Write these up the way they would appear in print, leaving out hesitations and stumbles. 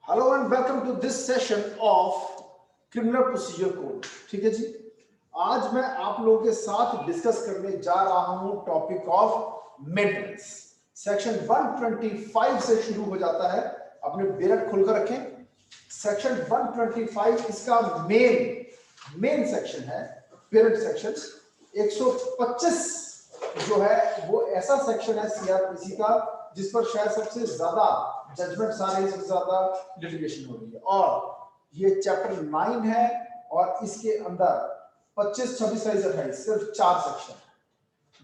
Hello and welcome to this session of criminal procedure code. ठीक है जी, आज मैं आप लोगों के साथ डिस्कस करने जा रहा हूं टॉपिक ऑफ मेंटेनेंस। सेक्शन 125 से शुरू हो जाता है, अपने बेरट खोलकर रखें। सेक्शन 125 इसका मेन सेक्शन है, पेरेंट सेक्शन। 125 जो है वो ऐसा सेक्शन है सीआरपीसी का जिस पर शायद सबसे ज्यादा जजमेंट्स आ रही है, सबसे ज्यादा लिटिगेशन हो रही है। और ये चैप्टर 9 है और इसके अंदर 25, 26, 27, 28 सिर्फ 4 सेक्शन है,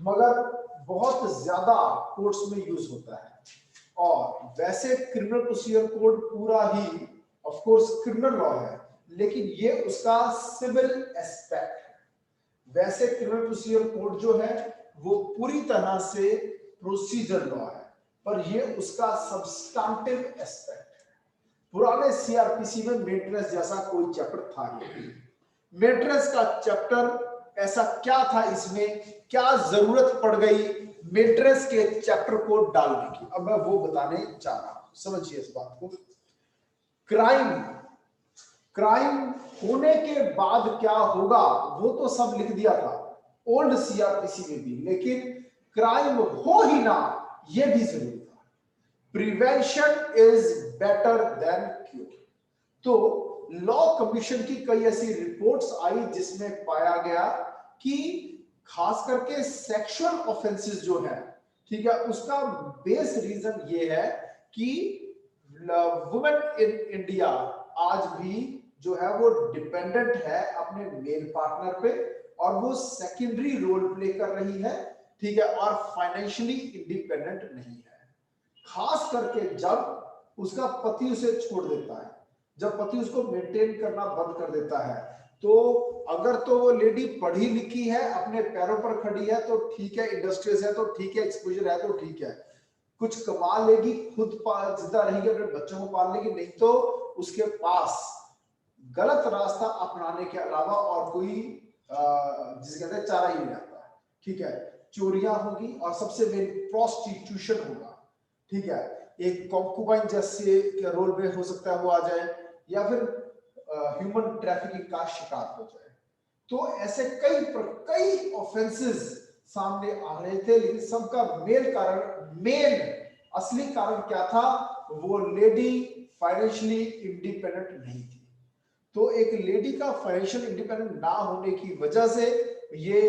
मगर बहुत ज्यादा कोर्ट्स में यूज होता है। और वैसे क्रिमिनल प्रोसीजर कोड पूरा ही ऑफ कोर्स क्रिमिनल लॉ है, लेकिन ये उसका सिविल एस्पेक्ट है। वैसे क्रिमिनल प्रोसीजर कोड जो है वो पूरी तरह से प्रोसीजर लॉ है, पर ये उसका सब्सटेंटिव एस्पेक्ट है। पुराने सीआरपीसी में मेंटेनेंस जैसा कोई चैप्टर था नहीं। मेंटेनेंस का चैप्टर ऐसा क्या था, इसमें क्या जरूरत पड़ गई मेंटेनेंस के चैप्टर को डालने की, अब मैं वो बताने जा रहा हूं। समझिए इस बात को। क्राइम होने के बाद क्या होगा वो तो सब लिख दिया था ओल्ड सीआरपीसी में भी, लेकिन क्राइम हो ही ना ये भी जरूरी था। Prevention is better than cure. तो लॉ कमीशन की कई ऐसी रिपोर्ट्स आई जिसमें पाया गया कि खास करके सेक्सुअल ऑफेंसेस जो है, ठीक है, उसका बेस रीजन ये है कि वुमेन इन इंडिया आज भी जो है वो डिपेंडेंट है अपने मेल पार्टनर पे, और वो सेकेंडरी रोल प्ले कर रही है, ठीक है, और फाइनेंशियली इंडिपेंडेंट नहीं है। खास करके जब उसका पति उसे छोड़ देता है, जब पति उसको मेंटेन करना बंद कर देता है, तो अगर तो वो लेडी पढ़ी लिखी है, अपने पैरों पर खड़ी है तो ठीक है, इंडस्ट्रीज है तो ठीक है, एक्सपोजर है तो ठीक है, कुछ कमा लेगी, खुद जिंदा रहेगी, अपने बच्चों को पाल लेगी, नहीं तो उसके पास गलत रास्ता अपनाने के अलावा और कोई जिसे कहते हैं चारा ही नहीं आता है। ठीक है, चोरियां होगी और सबसे मेन प्रोस्टिट्यूशन होगा। ठीक है, एक कॉन्कुबाइन जैसे रोल में हो सकता है वो आ जाए, या फिर ह्यूमन ट्रैफिकिंग का शिकार हो जाए। तो ऐसे कई ऑफेंसेस सामने आ रहे थे, लेकिन सबका मेन असली कारण क्या था, वो लेडी फाइनेंशियली इंडिपेंडेंट नहीं थी। तो एक लेडी का फाइनेंशियल इंडिपेंडेंट ना होने की वजह से ये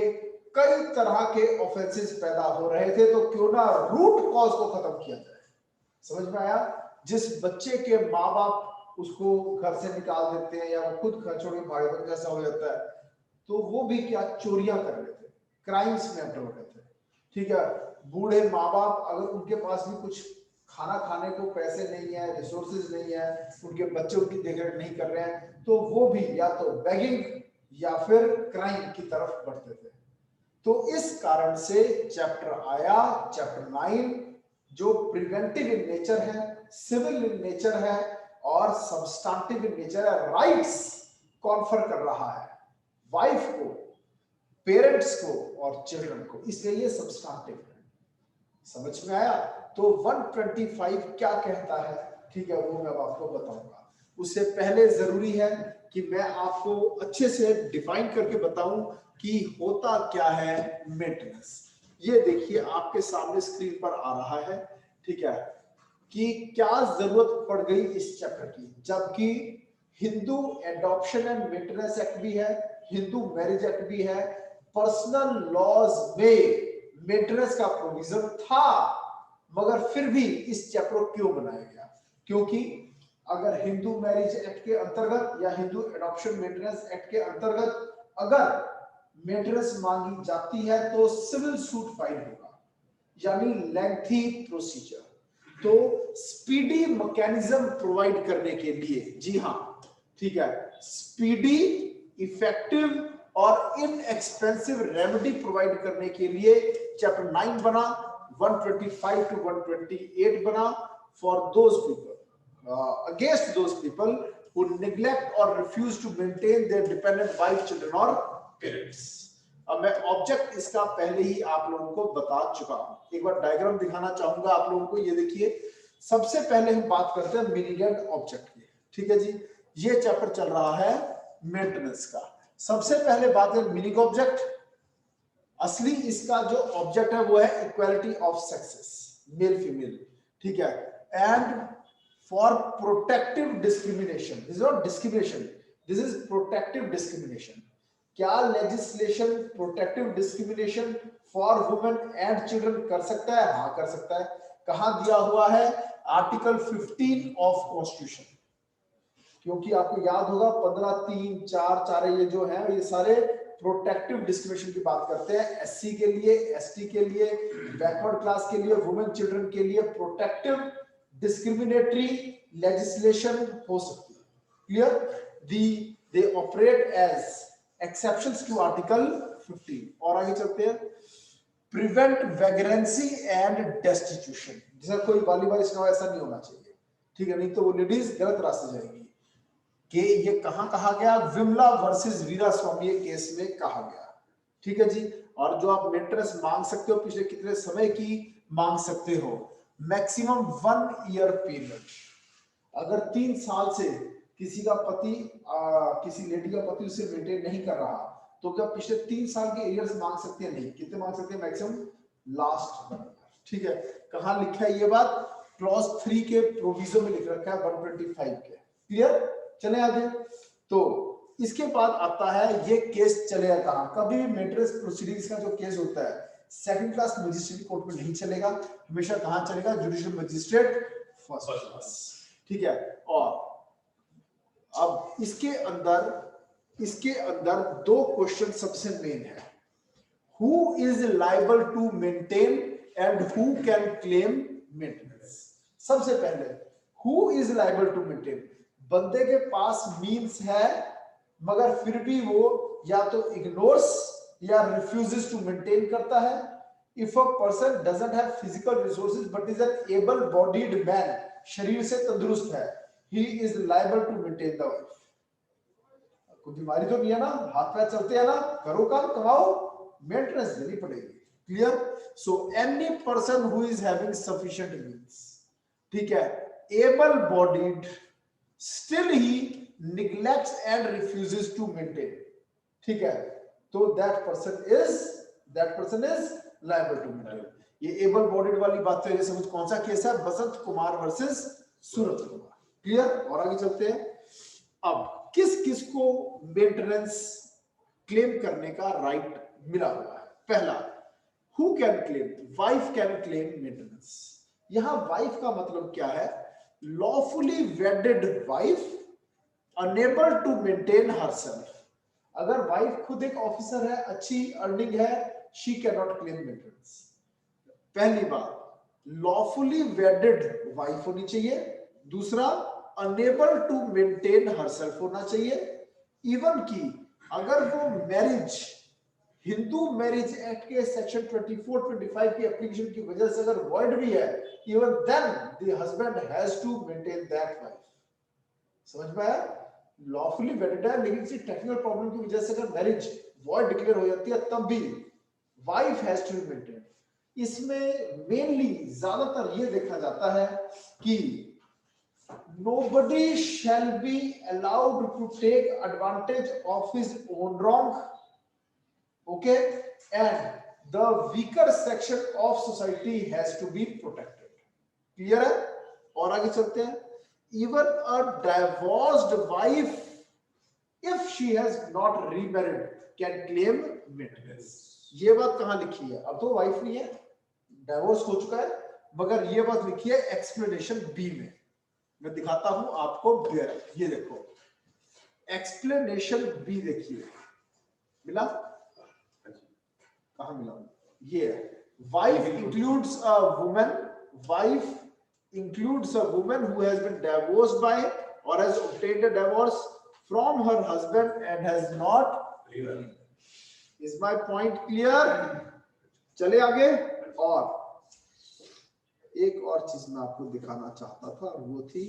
कई तरह के ऑफेंसेस पैदा हो रहे थे। तो क्यों ना रूट कॉज को खत्म किया जाए। समझ में आया? जिस बच्चे के माँ बाप उसको घर से निकाल देते हैं, या वो खुद घर छोड़ के भागने जैसा हो जाता है, तो वो भी क्या चोरियां कर रहे थे, क्राइम्स में एंटर हो रहे थे। ठीक है, बूढ़े माँ बाप अगर उनके पास भी कुछ खाना खाने को पैसे नहीं है, रिसोर्सेज नहीं है, उनके बच्चे उनकी देखरेख नहीं कर रहे हैं, तो वो भी या तो बेगिंग या फिर क्राइम की तरफ बढ़ते थे। तो इस कारण से चैप्टर आया, चैप्टर 9, जो प्रिवेंटिव इन नेचर है, सिविल इन नेचर है और सब्सटेंटिव इन नेचर है। राइट्स कॉन्फर कर रहा है वाइफ को, पेरेंट्स को और चिल्ड्रन को, इसलिए ये सब्सटेंटिव है। समझ में आया? तो 125 क्या कहता है, ठीक है, वो मैं आपको बताऊंगा। उससे पहले जरूरी है कि मैं आपको अच्छे से डिफाइन करके बताऊं कि होता क्या है मेंटेनेंस। ये देखिए आपके सामने स्क्रीन पर आ रहा है, ठीक है, कि क्या जरूरत पड़ गई इस चैप्टर की, जबकि Hindu adoption and maintenance act भी है, हिंदू मैरिज एक्ट भी है, पर्सनल लॉज में मेंटेनेंस का प्रोविजन था, मगर फिर भी इस चैप्टर को क्यों बनाया गया? क्योंकि अगर हिंदू मैरिज एक्ट के अंतर्गत या हिंदू एडॉप्शन मेंटेनेंस एक्ट के अंतर्गत अगर मेंटेनेंस मांगी जाती है तो सिविल सूट फाइल होगा, यानी लेंथी प्रोसीजर। तो स्पीडी मैकेनिज्म प्रोवाइड करने के लिए, जी हाँ, ठीक है, स्पीडी, इफेक्टिव और इनएक्सपेंसिव रेमेडी प्रोवाइड करने के लिए चैप्टर 9 बना, 125 to 128 बना, for those people against those people who neglect or refuse to maintain their dependent wife, children or parents. अब मैं ऑब्जेक्ट इसका पहले ही आप लोगों को बता चुका हूं, एक बार डायग्राम दिखाना चाहूंगा आप लोगों को। ये देखिए, सबसे पहले हम बात करते हैं मीनिंग एंड ऑब्जेक्ट की। ठीक है जी, ये चैप्टर चल रहा है मेंटेनेंस का। सबसे पहले बात करें मीनिंग ऑब्जेक्ट। असली इसका जो ऑब्जेक्ट है वो है equality of sexes, male female, ठीक है। And for protective discrimination, this is not discrimination, this is protective discrimination. क्या legislation protective discrimination for women and children कर सकता है? हाँ कर सकता है। कहां दिया हुआ है? Article 15 of constitution. क्योंकि आपको याद होगा 15, 3, 4, 4 ये जो है ये सारे प्रोटेक्टिव डिस्क्रिमिनेशन की बात करते हैं। एससी के लिए, एसटी के लिए, बैकवर्ड क्लास के लिए, वुमेन चिल्ड्रन के लिए प्रोटेक्टिव डिस्क्रिमिनेटरी लेजिस्लेशन हो सकती है। Clear? They operate as exceptions to article 15। और आगे चलते हैं। प्रिवेंट वैग्रेंसी एंड डेस्टिट्यूशन, जैसा कोई बाली सुनाओ ऐसा नहीं होना चाहिए, ठीक है, नहीं तो वो लेडीज गलत रास्ते जाएंगी। कि ये कहां कहा गया? विमला वर्सेस वीरा स्वामी केस में कहा गया, ठीक है जी। और जो आप मेंटेनेंस मांग सकते हो पिछले कितने समय की मांग सकते हो? Maximum 1 year period. अगर 3 साल से किसी का पति किसी लेडी का पति उसे मेंटेन नहीं कर रहा तो क्या पिछले 3 साल के एरियर्स मांग सकते हैं? नहीं। कितने मांग सकते हैं? मैक्सिमम लास्ट 1 ईयर, ठीक है। कहां लिखा है ये बात? क्लॉज 3 के प्रोविजन में लिख रखा है 125 के। क्लियर? चले आगे। तो इसके बाद आता है ये केस चलेगा कहां? कभी भी मेंटेनेंस प्रोसीडिंग्स का जो केस होता है सेकंड क्लास मजिस्ट्रेट कोर्ट में नहीं चलेगा, हमेशा कहां चलेगा? जुडिशियल मजिस्ट्रेट फर्स्ट क्लास, ठीक है। और अब इसके अंदर 2 क्वेश्चन सबसे मेन है। Who is liable to maintain and who can claim maintenance. सबसे पहले who is liable to maintain. बंदे के पास मीन्स है मगर फिर भी वो या तो इग्नोर्स या रिफ्यूजेस टू मेंटेन करता है। If a person doesn't have physical resources but is an able bodied man, शरीर से तंदुरुस्त है, he is liable to maintain the wife. कोई बीमारी तो नहीं है ना, हाथ पैर चलते हैं ना, करो काम कमाओ, मेंटेनेंस देनी पड़ेगी। Clear? So any person who is having sufficient means, ठीक है, able bodied, still he neglects and refuses to maintain, ठीक है, तो that person is liable to maintain। ये एबल बॉडीड वाली बात तो जैसे कुछ कौन सा केस है? बसंत कुमार वर्सेस सूरत कुमार। क्लियर? और आगे चलते हैं। अब किस किस को मेंटेनेंस क्लेम करने का राइट मिला हुआ है? पहला, who can claim? Wife can claim maintenance. यहां वाइफ का मतलब क्या है? lawfully wedded wife unable to maintain herself। अगर वाइफ खुद एक ऑफिसर है, अच्छी अर्निंग है, she cannot claim maintenance। पहली बात, lawfully wedded wife होनी चाहिए। दूसरा, unable to maintain herself होना चाहिए। इवन की अगर वो मैरिज हिंदू मैरिज एक्ट के सेक्शन 24, 25 की एप्लीकेशन की वजह से अगर वॉइड भी है, even then the husband has to maintain that wife. समझ में आया? लॉफुली वेडेड है लेकिन किसी टेक्निकल प्रॉब्लम की वजह से अगर मैरिज वॉइड डिक्लेयर हो जाती है तब भी वाइफ हैज टू मेंटेन। इसमें मेनली ज्यादातर ये देखा जाता है कि nobody shall be allowed to take advantage of his own wrong, okay, and the weaker section of society has to be protected। Clear है? और आगे चलते हैं। even a divorced wife if she has not remarried can claim maintenance। ये बात कहां लिखी है? अब तो वाइफ नहीं है, डाइवोर्स हो चुका है, मगर ये बात लिखी है एक्सप्लेनेशन बी में। मैं दिखाता हूं आपको, ये देखो एक्सप्लेनेशन बी, देखिए मिला? कहां मिला? ये wife includes a woman, wife includes a woman who has been divorced by or has obtained a divorce from her husband and has not remarried। Is my point clear? चले आगे। और एक और चीज मैं आपको दिखाना चाहता था, वो थी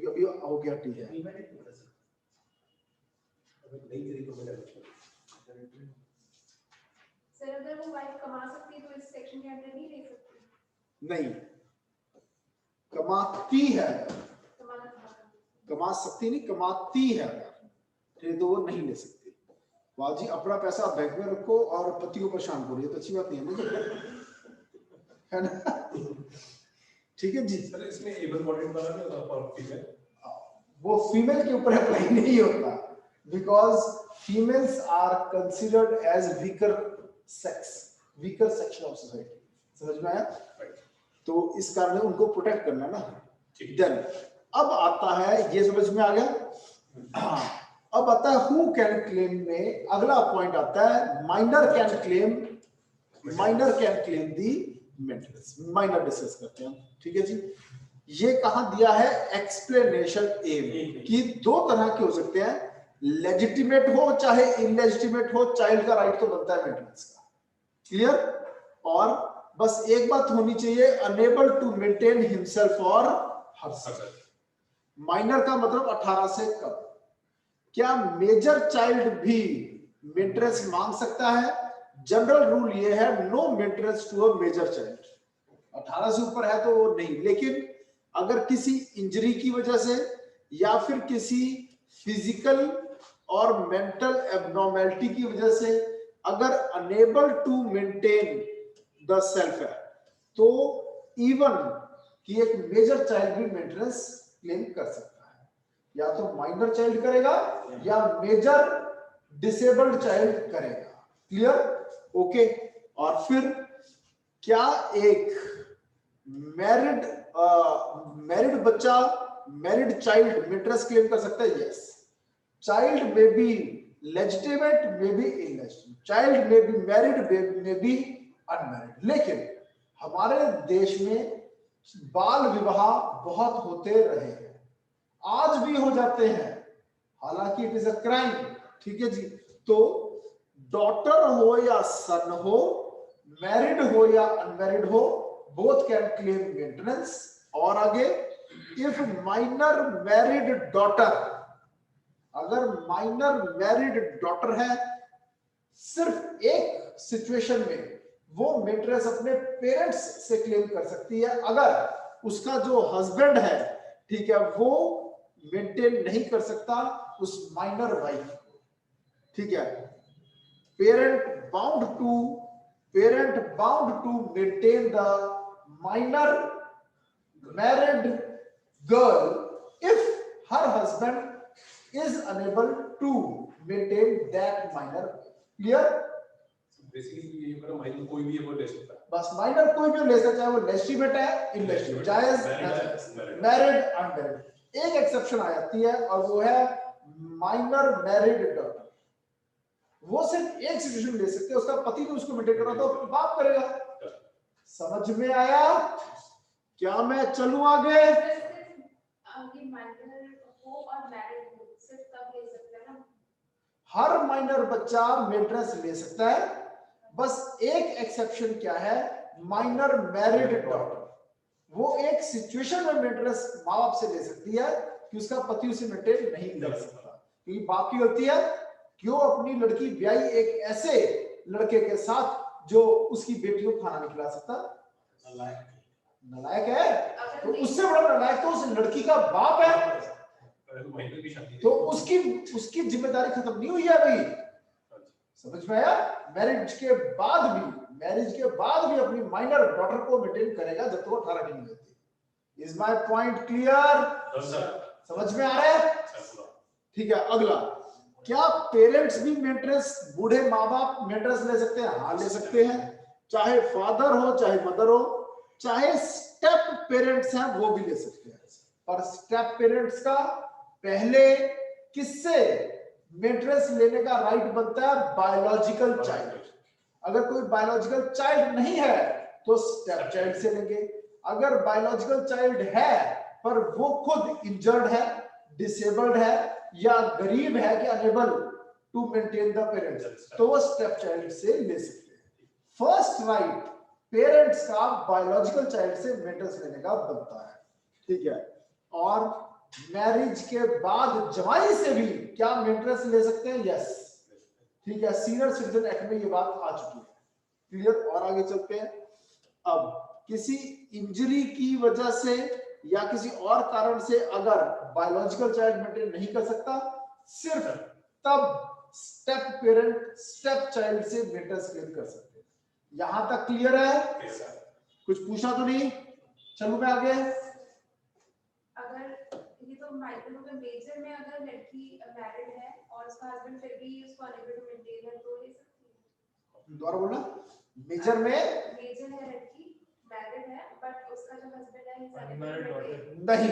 अभी हो गया, ठीक है। सर अगर वो वाइफ कमा सकती है तो इस सेक्शन के अंदर नहीं ले सकती? नहीं, कमाती है, कमा सकती नहीं, कमाती है अगर, तो वो नहीं ले सकती। वाह जी, अपना पैसा बैंक में रखो और पति को परेशान करो, ये तो अच्छी बात नहीं है ना, है ना? ठीक है जी। सर इसमें एबल बॉडीड वाला नहीं होता फॉर फीमेल? वो फीमेल के ऊपर अप्लाई नहीं होता, because females are considered as weaker sex, weaker section of society. समझ में आया? तो इस कारण उनको प्रोटेक्ट करना ना। देन अब आता है, ये समझ में आ गया? हाँ, अब आता है हु कैन क्लेम में अगला पॉइंट आता है, minor can claim, minor can claim the maintenance. Minor discuss करते हैं, ठीक है जी। ये कहां दिया है? एक्सप्लेनेशन ए में, कि दो तरह के हो सकते हैं, लेजिटिमेट हो चाहे इनलेजिटिमेट हो, चाइल्ड का राइट तो बनता है मेंटेनेंस का। क्लियर? और बस एक बात होनी चाहिए, अनेबल टू मेंटेन हिमसेल्फ और हरसेल्फ। माइनर का मतलब 18 से कम। क्या मेजर चाइल्ड भी मेंटेनेंस मांग सकता है? जनरल रूल ये है, no maintenance to a major child. 18 से ऊपर है तो नहीं, लेकिन अगर किसी इंजरी की वजह से या फिर किसी फिजिकल और मेंटल एब्नॉर्मेलिटी की वजह से अगर unable to maintain the self है, तो इवन कि एक मेजर चाइल्ड भी मेंटेनेंस क्लेम कर सकता है। या तो माइनर चाइल्ड करेगा या मेजर डिसेबल्ड चाइल्ड करेगा। क्लियर? ओके। और फिर क्या एक मैरिड बच्चा, मैरिड चाइल्ड मेंटेनेंस क्लेम कर सकता है? यस। चाइल्ड में बी लेजिटिमेट, में बी इनलेजिटिमेट, चाइल्ड में बी मैरिड, में बी अनमैरिड। लेकिन हमारे देश में बाल विवाह बहुत होते रहे हैं, आज भी हो जाते हैं, हालांकि इट इज अ क्राइम। ठीक है जी। तो डॉटर हो या सन हो, मैरिड हो या अनमैरिड हो, बोथ कैन क्लेम मेंटेनेंस। और आगे, इफ माइनर मैरिड डॉटर, अगर माइनर मैरिड डॉटर है, सिर्फ एक सिचुएशन में वो मेंटेनेंस अपने पेरेंट्स से क्लेम कर सकती है, अगर उसका जो हस्बैंड है, ठीक है, वो मेंटेन नहीं कर सकता उस माइनर वाइफ को। ठीक है। Parent bound to maintain the minor married girl if her husband is unable to maintain that minor. Clear? Basically ये करो, माइनर कोई भी है वो ले सकता है। बस माइनर कोई भी ले सकता है, वो लेजिटिमेट है, इनलेजिटिमेट, जायज, मैरिड, अनमैरिड। एक एक्सेप्शन आ जाती है और वो है माइनर मैरिड डॉटर। वो सिर्फ एक सिचुएशन ले सकते हैं, उसका पति भी उसको मेंटेन कर रहा तो बाप करेगा। समझ में आया? क्या मैं चलूं आगे? हर माइनर बच्चा मेंटेनेंस ले सकता है, बस एक एक्सेप्शन क्या है, माइनर मैरिड डॉटर। वो एक सिचुएशन में मेंटेनेंस माँ बाप से ले सकती है कि उसका पति उसे मेंटेन नहीं कर सकता, क्योंकि बाप की गलती है क्यों अपनी लड़की ब्याई एक ऐसे लड़के के साथ जो उसकी बेटी को खाना नहीं खिला सकता। नलायक है, तो उससे बड़ा नलायक तो उस लड़की का बाप है, तो उसकी जिम्मेदारी खत्म नहीं हुई है अभी। समझ में आया? मैरिज के बाद भी अपनी माइनर डॉटर को मेंटेन करेगा जब तक वो 18 नहीं होती। Is my point clear? समझ में आ रहा है? ठीक है। अगला, क्या पेरेंट्स भी मेंटेनेंस, बूढ़े माँ बाप मेंटेनेंस ले सकते हैं? हाँ, ले सकते हैं, चाहे फादर हो चाहे मदर हो, चाहे स्टेप पेरेंट्स हैं वो भी ले सकते हैं। पर स्टेप पेरेंट्स का पहले किससे मेंटेनेंस लेने का राइट बनता है? Biological child. अगर कोई बायोलॉजिकल चाइल्ड नहीं है तो स्टेप चाइल्ड से लेंगे। अगर बायोलॉजिकल चाइल्ड है पर वो खुद इंजर्ड है, डिसेबल्ड है या गरीब है कि unable to maintain the parents, तो वो स्टेप चाइल्ड से ले सकते हैं। फर्स्ट राइट पेरेंट्स का बायोलॉजिकल चाइल्ड से मेंटेनेंस लेने का बनता है। ठीक है। और मैरिज के बाद जवाई से भी क्या मेंटेनेंस ले सकते हैं? यस। ठीक है। सीनियर सिटीजन एक्ट में ये बात आ चुकी है। क्लियर? और आगे चलते हैं। अब किसी इंजरी की वजह से या किसी और कारण से अगर बायोलॉजिकल चाइल्ड मेंटेन नहीं कर सकता, सिर्फ तब स्टेप पेरेंट स्टेप चाइल्ड से मेंटेनेंस क्लेम कर सकते हैं। यहां तक क्लियर है? कुछ पूछा तो नहीं? चलो मैं आगे। अगर ये तो माइक्रो में मेजर में अगर लड़की मैरिड है और उसका हस्बैंड फिर भी उसको अनेबल टू मेंटेन है तो ले सकती है। दोबारा बोलना। मेजर में मेजर है लड़की मैरिड है बट उसका जो हस्बैंड है नहीं,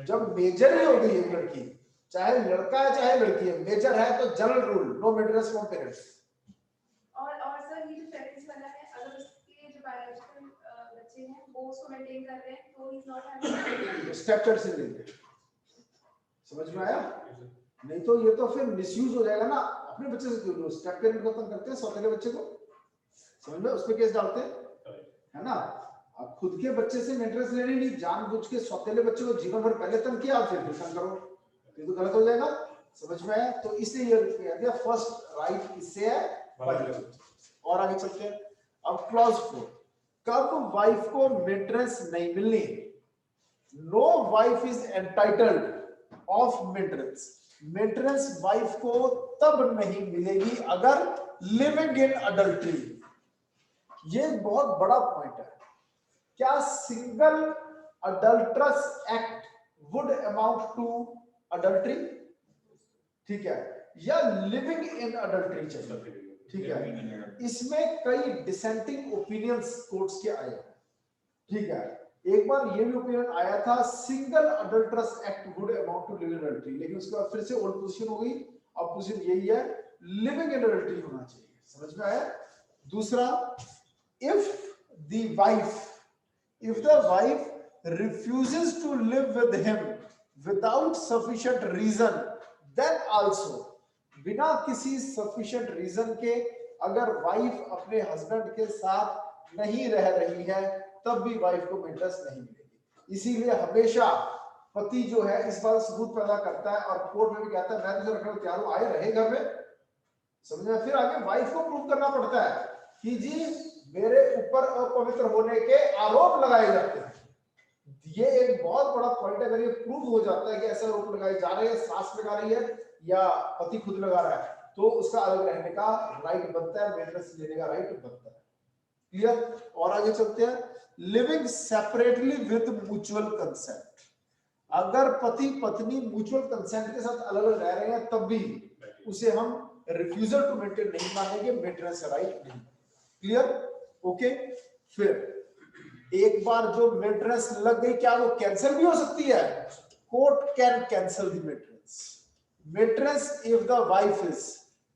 जब मेजर ही हो गई है लड़की, चाहे लड़का है चाहे लड़की है, मेजर है तो general rule no maintenance from parents. और सर ये जो पेरेंट्स वाला है, अगर उसके जो बायोलॉजिकल बच्चे हैं वो उसको मेंटेन कर रहे हैं तो ही is not having step child से लेंगे। समझ में आया? नहीं तो ये तो फिर मिसयूज हो जाएगा ना। अपने बच्चे से क्यों स्टेप पेरेंट को तंग करते हैं, सौतेले बच्चे को, समझ में, उस पे केस डालते हैं, है ना। आप खुद के बच्चे से मेंटेनेंस लेनी नहीं, जानबूझ के सौतेले बच्चे को जीवन भर पहले तंग किया फिर तंग करो, ये तो गलत हो जाएगा। समझ में आया? तो इसलिए ये कह दिया फर्स्ट राइट इससे है बायोलॉजिकल। और आगे चलते हैं। अब क्लॉज 4, कब वाइफ को मेंटेनेंस नहीं मिलनी? No wife is entitled of maintenance. Maintenance wife को तब नहीं मिलेगी अगर लिविंग इन अडल्ट्री। ये बहुत बड़ा पॉइंट है। क्या single adulterous act would amount to adultery? ठीक है, या लिविंग इन अडल्ट्री चाहिए? ठीक है, इसमें कई डिसेंटिंग ओपिनियंस कोर्ट्स के आए हैं। ठीक है, एक बार ये भी ओपिनियन आया था single adulterous act would amount to living in adultery, लेकिन उसके बाद फिर से ओल्ड पोजीशन हो गई। अब पोजीशन यही है, लिविंग इन अडल्ट्री होना चाहिए। समझ में आया? दूसरा, if the wife refuses to live with him without sufficient reason, then also बिना किसी sufficient reason के अगर वाइफ अपने हस्बैंड के साथ नहीं रह रही है तब भी वाइफ को मेंटेनेंस नहीं मिलेगी। इसीलिए हमेशा पति जो है इस बात सबूत पैदा करता है और कोर्ट में भी कहता है मैं तुझे रखने को तैयार हूं, आए रहे घर में। समझ में? फिर आगे वाइफ को प्रूव करना पड़ता है कि जी मेरे ऊपर अपवित्र होने के आरोप लगाए जाते हैं। ये एक बहुत बड़ा पॉइंट है। अगर ये प्रूव हो जाता है कि ऐसा आरोप लगाए जा रहे हैं, सास लगा रही है या पति खुद लगा रहा है, तो उसका अलग रहने का राइट बनता है, मेंटेनेंस लेने का राइट बनता है। क्लियर? और आगे चलते हैं। Living separately with mutual consent. अगर पति पत्नी म्यूचुअल कंसेंट के साथ अलग अलग रह रहे हैं तब भी उसे हम रिफ्यूजल टू मेंटेन नहीं मानेंगे, मेंटेनेंस राइट नहीं। क्लियर? ओके। फिर एक बार जो मेंटेनेंस लग गई, क्या वो कैंसिल भी हो सकती है? Court can cancel the maintenance. Maintenance if the wife is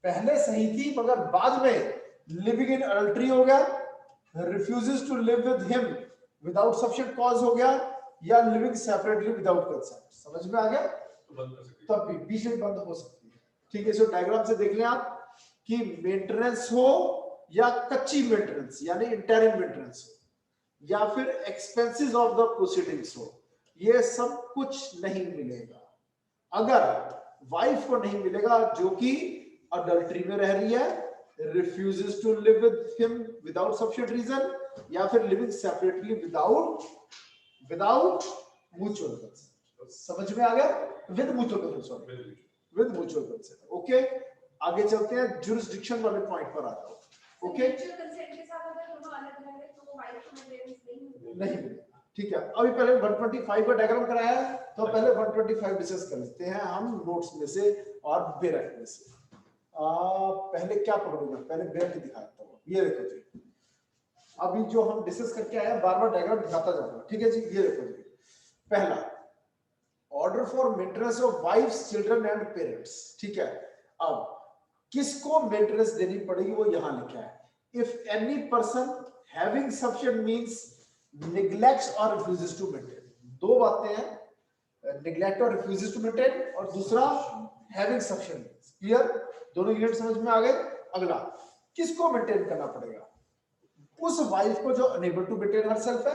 पहले सही थी मगर बाद में लिविंग इन अडल्ट्री हो गया, refuses to live with him without sufficient cause हो गया, या लिविंग सेपरेटली विदाउट कंसेंट। समझ में आ गया? तब भी बीच में बंद हो सकती है। ठीक है, इसको डायग्राम से देख लें आप कि मेंटेनेंस हो या कच्ची मेंटेनेंस यानी इंटरिम मेंटेनेंस हो या फिर एक्सपेंसेस ऑफ द प्रोसीडिंग्स हो, ये सब कुछ नहीं मिलेगा अगर वाइफ को नहीं मिलेगा जो कि अडल्ट्री में रह रही है, refuses to live with him without sufficient reason, या फिर living separately without mutual consent. समझ में आ गया? With mutual consent, sorry with mutual consent. Okay, आगे चलते हैं, जुरिस्डिक्शन वाले पॉइंट पर आता हूं। ओके, म्यूचुअल कंसेंट के साथ अगर दोनों अलग अलग है तो वाइफ को मेंटेनेंस नहीं मिलेगा। ठीक है, अभी पहले 125 का डायग्राम कराया है तो पहले 125 डिस्कस कर लेते हैं हम नोट्स में से और बेरक में से। पहले क्या पढ़ूंगा? पहले बेरक दिखाता हूं। ये देखो जी, अभी जो हम डिस्कस करके आए हैं बार-बार डायग्राम दिखाता जाऊंगा। ठीक है जी, ये देखो जी, पहला order for maintenance of wives, children and parents. ठीक है, अब किसको मेंटेनेंस देनी पड़ेगी वो यहां लिखा है। If any person having sufficient means neglects or refuses to maintain। दो बातें हैं, neglect और refuses to maintain, और दूसरा having sufficient means। क्लियर? दोनों यूनिट समझ में आ गए? अगला, किसको मेंटेन करना पड़ेगा? उस वाइफ को जो अनेबल टू मेंटेन हरसेल्फ है,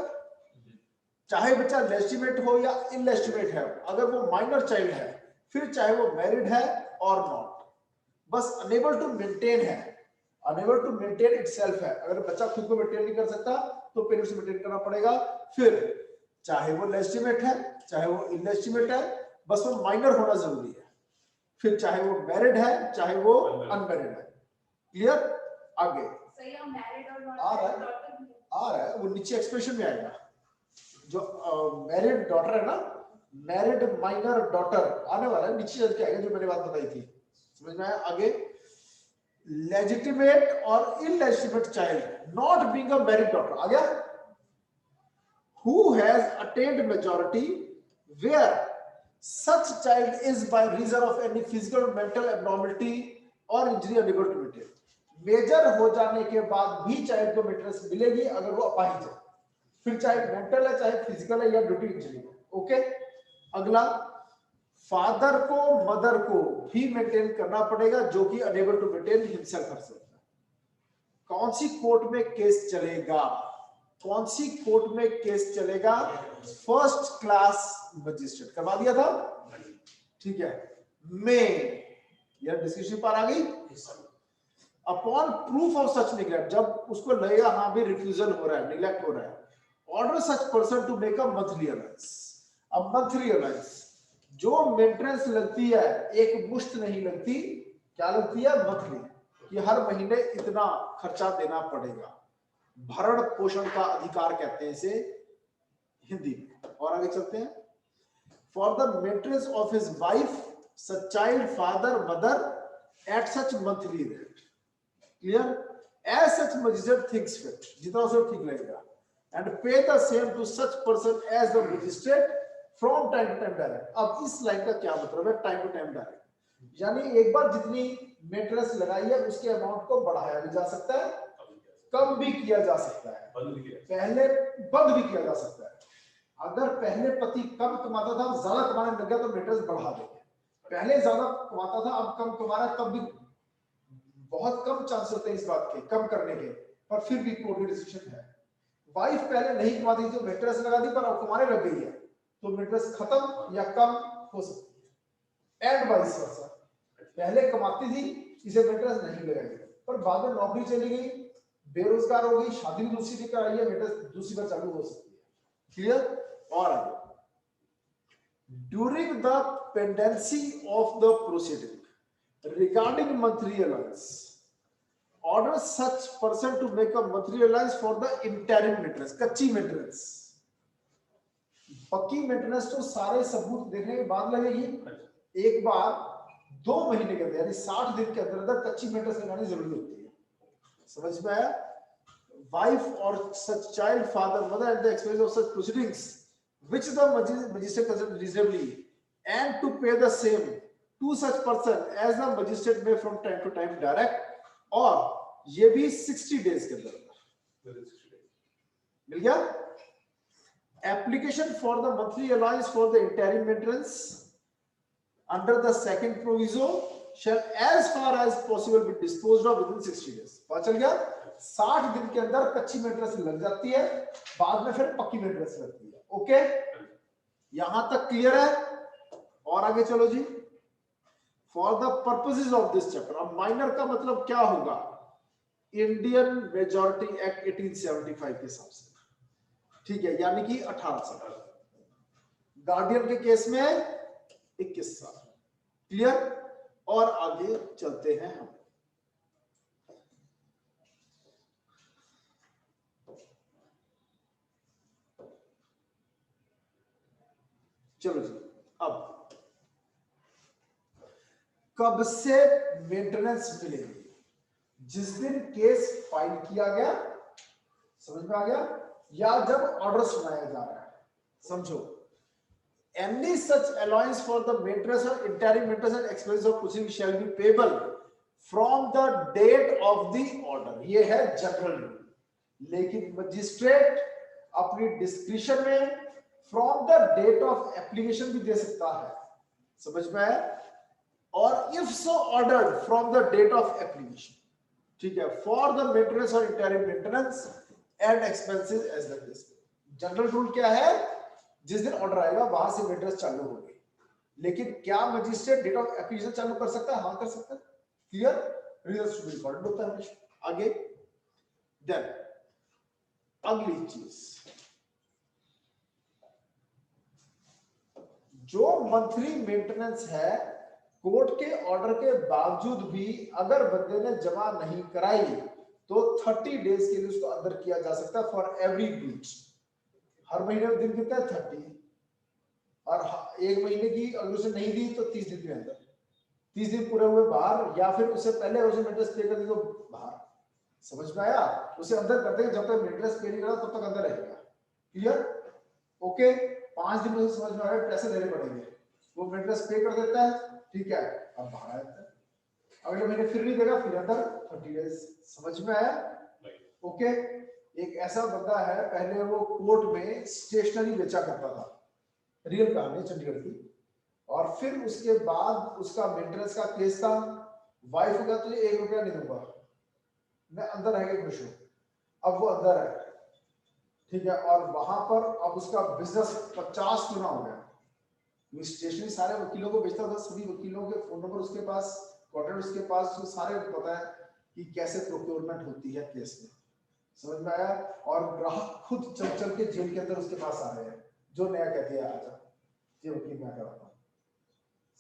चाहे बच्चा लेजिटिमेट हो या इनलेजिटिमेट है, अगर वो माइनर चाइल्ड है, फिर चाहे वो मैरिड है और नॉट, बस अनेबल टू मेंटेन है, अनेबल टू मेंटेन इटसेल्फ है। अगर बच्चा खुद को मेंटेन नहीं कर सकता तो पेरेंट्स से मेंटेन करना पड़ेगा। फिर चाहे वो लेजिटिमेट है चाहे वो इलेजिटिमेट है, बस वो माइनर होना जरूरी है। फिर चाहे वो मैरिड है चाहे वो अनमैरिड है। क्लियर? आगे सही है, मैरिड और नॉट आ रहा है? मैरिड आ रहा है, वो नीचे एक्सप्रेशन में आएगा। जो मैरिड डॉटर है ना, मैरिड माइनर डॉटर आने वाला है, नीचे चल के आएगा जो मैंने बात बताई थी। समझ में आया? आगे लेजिटिमेट और illegitimate child not being a married daughter आ गया। Who has attained majority where such child is by reason of any physical mental abnormality or injury unable to maintain। Major हो जाने के बाद भी चाइल्ड को मेंटेनेंस मिलेगी अगर वो अपाहिज है, फिर चाहे मेंटल है चाहे फिजिकल है या ड्यूटी इंजरी है। ओके, अगला फादर को मदर को भी मेंटेन करना पड़ेगा जो कि unable to maintain himself herself. कौन सी कोर्ट में केस चलेगा? कौन सी कोर्ट में केस चलेगा? First class magistrate. करवा दिया था, ठीक है। में यह डिस्कशन पर आ गई। Upon proof of such neglect, जब उसको लगेगा हाँ भी रिफ्यूजल हो रहा है, निग्लेक्ट हो रहा है, order such person to make a monthly allowance. अब मंथली अलाउंस जो मेंटेनेंस लगती है, एक मुश्त नहीं लगती, क्या लगती है? मंथली, कि हर महीने इतना खर्चा देना पड़ेगा। भरण पोषण का अधिकार कहते हैं इसे हिंदी में। और आगे चलते हैं। For the maintenance of his wife such child father mother at such monthly rate. Clear? As such magistrate thinks fit, जितना उसे ठीक लगेगा, and pay the same to such person as the magistrate from time to time direct. अब इस line का क्या मतलब है? टाइम टू टाइम डायरेक्ट, यानी एक बार जितनी मेंटेनेंस लगाई है उसके अमाउंट को बढ़ाया भी जा सकता है, कम भी किया जा सकता है, पहले बंद भी किया जा सकता है। अगर पहले पति कम कमाता था, ज्यादा कमाने लग गया तो मेंटेनेंस बढ़ा देंगे। पहले ज्यादा कमाता था, अब कम कमा रहा है, तब भी बहुत कम चांस होते हैं इस बात के कम करने के, पर फिर भी कोर्ट की डिसीजन है। वाइफ पहले नहीं कमाती थी तो मेंटेनेंस लगा दी, पर अब कमाने लग गई है तो मेंटेनेंस खत्म या कम हो सकती है। एंड वाइस वर्सा, पहले कमाती थी इसे मेंटेनेंस नहीं लगाई, पर बाद में नौकरी चली गई, बेरोजगार हो गई, शादी भी दूसरी कराई है, मेंटेनेंस दूसरी बार चालू हो सकती है। क्लियर? और आगे during the pendency of the proceeding regarding monthly allowance order such person to make a monthly allowance for the interim maintenance. कच्ची मेंटेनेंस, पक्की मेंटेनेंस तो सारे सबूत देखने के बाद लगेगी। एक बार 2 महीने के अंदर यानी 60 दिन के अंदर अंदर कच्ची मेंटेनेंस लगानी जरूरी होती है। समझ में आया? वाइफ और such child father mother at the expense of such proceedings which the magistrate considered reasonably and to pay the same to such person as the magistrate may from time to time direct, और ये भी 60 days के अंदर मिल गया। Application for the monthly allowance for the interim maintenance under the second proviso shall as far as possible be disposed of within 60 days। पता चल गया? 60 दिन के अंदर कच्ची मेंटेनेंस लग जाती है, बाद में फिर पक्की मेंटेनेंस लगती है। ओके, यहां तक क्लियर है? और आगे चलो जी। For the purposes of this chapter, अब माइनर का मतलब क्या होगा? इंडियन मेजॉरिटी एक्ट 1875 के हिसाब से, ठीक है, यानी कि 18 साल। गार्डियन के केस में 21 साल। क्लियर? और आगे चलते हैं हम। चलो जी, अब कब से मेंटेनेंस मिलेगी? जिस दिन केस फाइल किया गया, समझ में आ गया, या जब ऑर्डर सुनाया जा रहा है। समझो, any such allowance for the maintenance or interim maintenance and expenses of proceeding shall be payable from the date of the order। ये है जनरल रूल, लेकिन मजिस्ट्रेट अपनी डिस्क्रिप्शन में from the date of application भी दे सकता है। समझ में आया? और if so ordered from the date of application, ठीक है, फॉर द मेंटेनेंस और interim maintenance and expenses as the case. General rule क्या है? जिस दिन ऑर्डर आएगा वहां से मेंटेनेंस चालू होगी, लेकिन क्या मजिस्ट्रेट डेट ऑफ एप्लीकेशन चालू कर सकता है? हाँ, कर सकता है। Clear? Reasons to be important होता है। आगे देन अगली चीज, जो मंथली मेंटेनेंस है कोर्ट के ऑर्डर के बावजूद भी अगर बंदे ने जमा नहीं कराई तो 30 डेज के लिए उसको अंदर किया जा सकता है फॉर एवरी ब्रीच। हर महीने में दिन कितना है 30, और एक महीने की अगर उसे नहीं दी तो 30 दिन के अंदर, 30 दिन पूरे हुए बाहर, या फिर उससे पहले उसे मेंटेनेंस पे कर दी तो बाहर। समझ में आया? उसे अंदर कर देंगे, जब तक मेंटेनेंस पे नहीं करा तब तक अंदर रहेगा। क्लियर? ओके, 5 दिन में समझ में आ गया, पैसे देने पड़ेंगे, वो मेंटेनेंस पे कर देता है, ठीक है, अब बाहर आ जाता है, अगले महीने फिर नहीं देगा, फिर अंदर 30 डेज। समझ में आया? ओके। एक ऐसा बंदा है, पहले वो कोर्ट में स्टेशनरी बेचा करता था, रियल कहानी चंडीगढ़ की, और फिर उसके बाद उसका मेंटेनेंस का केस था, वाइफ का तुझे 1 रुपया नहीं दूंगा, मैं अंदर रह के खुश हूं। अब वो अंदर है, ठीक है, और वहां पर अब उसका बिजनेस 50 गुना हो गया। स्टेशनरी सारे वकीलों को बेचता था, सभी वकीलों के फोन नंबर उसके पास, कॉन्टैक्ट उसके पास, उसको सारे पता है कि कैसे प्रोक्योरमेंट होती है केस में। समझ में आया? और ग्राहक खुद चल चल के जेल के अंदर उसके पास आ रहे हैं, जो नया कहते हैं आजा ये वकील मैं कराता हूं।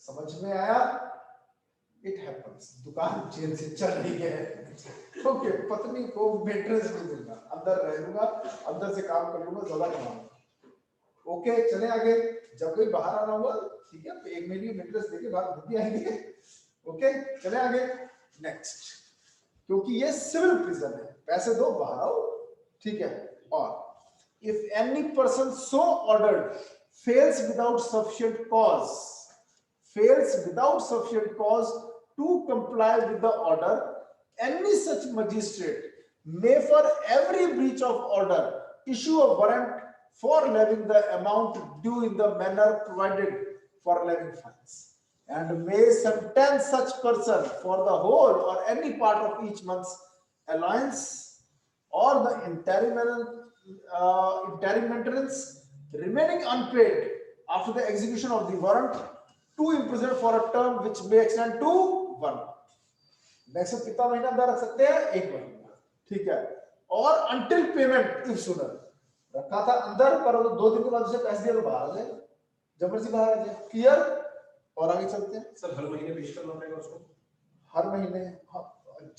समझ में आया? इट हैपेंस, दुकान जेल से चल रही है, ओके, पत्नी को मेंटेनेंस नहीं दूंगा, अंदर रहूंगा, अंदर से काम कर लूंगा, ज्यादा कमाऊंगा। ओके, चले आगे। जब कोई बाहर आना हुआ, ठीक है, 1 महीने मेंटेनेंस देके बाहर खुद भी आएंगे। ओके, चले आगे। नेक्स्ट, क्योंकि ये सिविल प्रिजन है, पैसे दो बाहर आओ, ठीक है। और if any person so ordered fails without sufficient cause to comply with the order, any such magistrate may for every breach of order issue a warrant for levying the amount due in the manner provided for levying fines, and may sentence such person for the whole or any part of each month's allowance or the interim maintenance remaining unpaid after the execution of the warrant to imprison for a term which may extend to 1 maximum कितना महीना अंदर रख सकते हैं? 1 महीना, ठीक है। और अंटिल पेमेंट इफ सूनर, रखा था अंदर पर 2 दिन के बाद उसे पैसे दिए तो बाहर आ जाए, जबरदस्ती बाहर आ जाए। क्लियर? और आगे चलते हैं। सर हर महीने पेश करना पड़ेगा उसको? हर महीने, हाँ,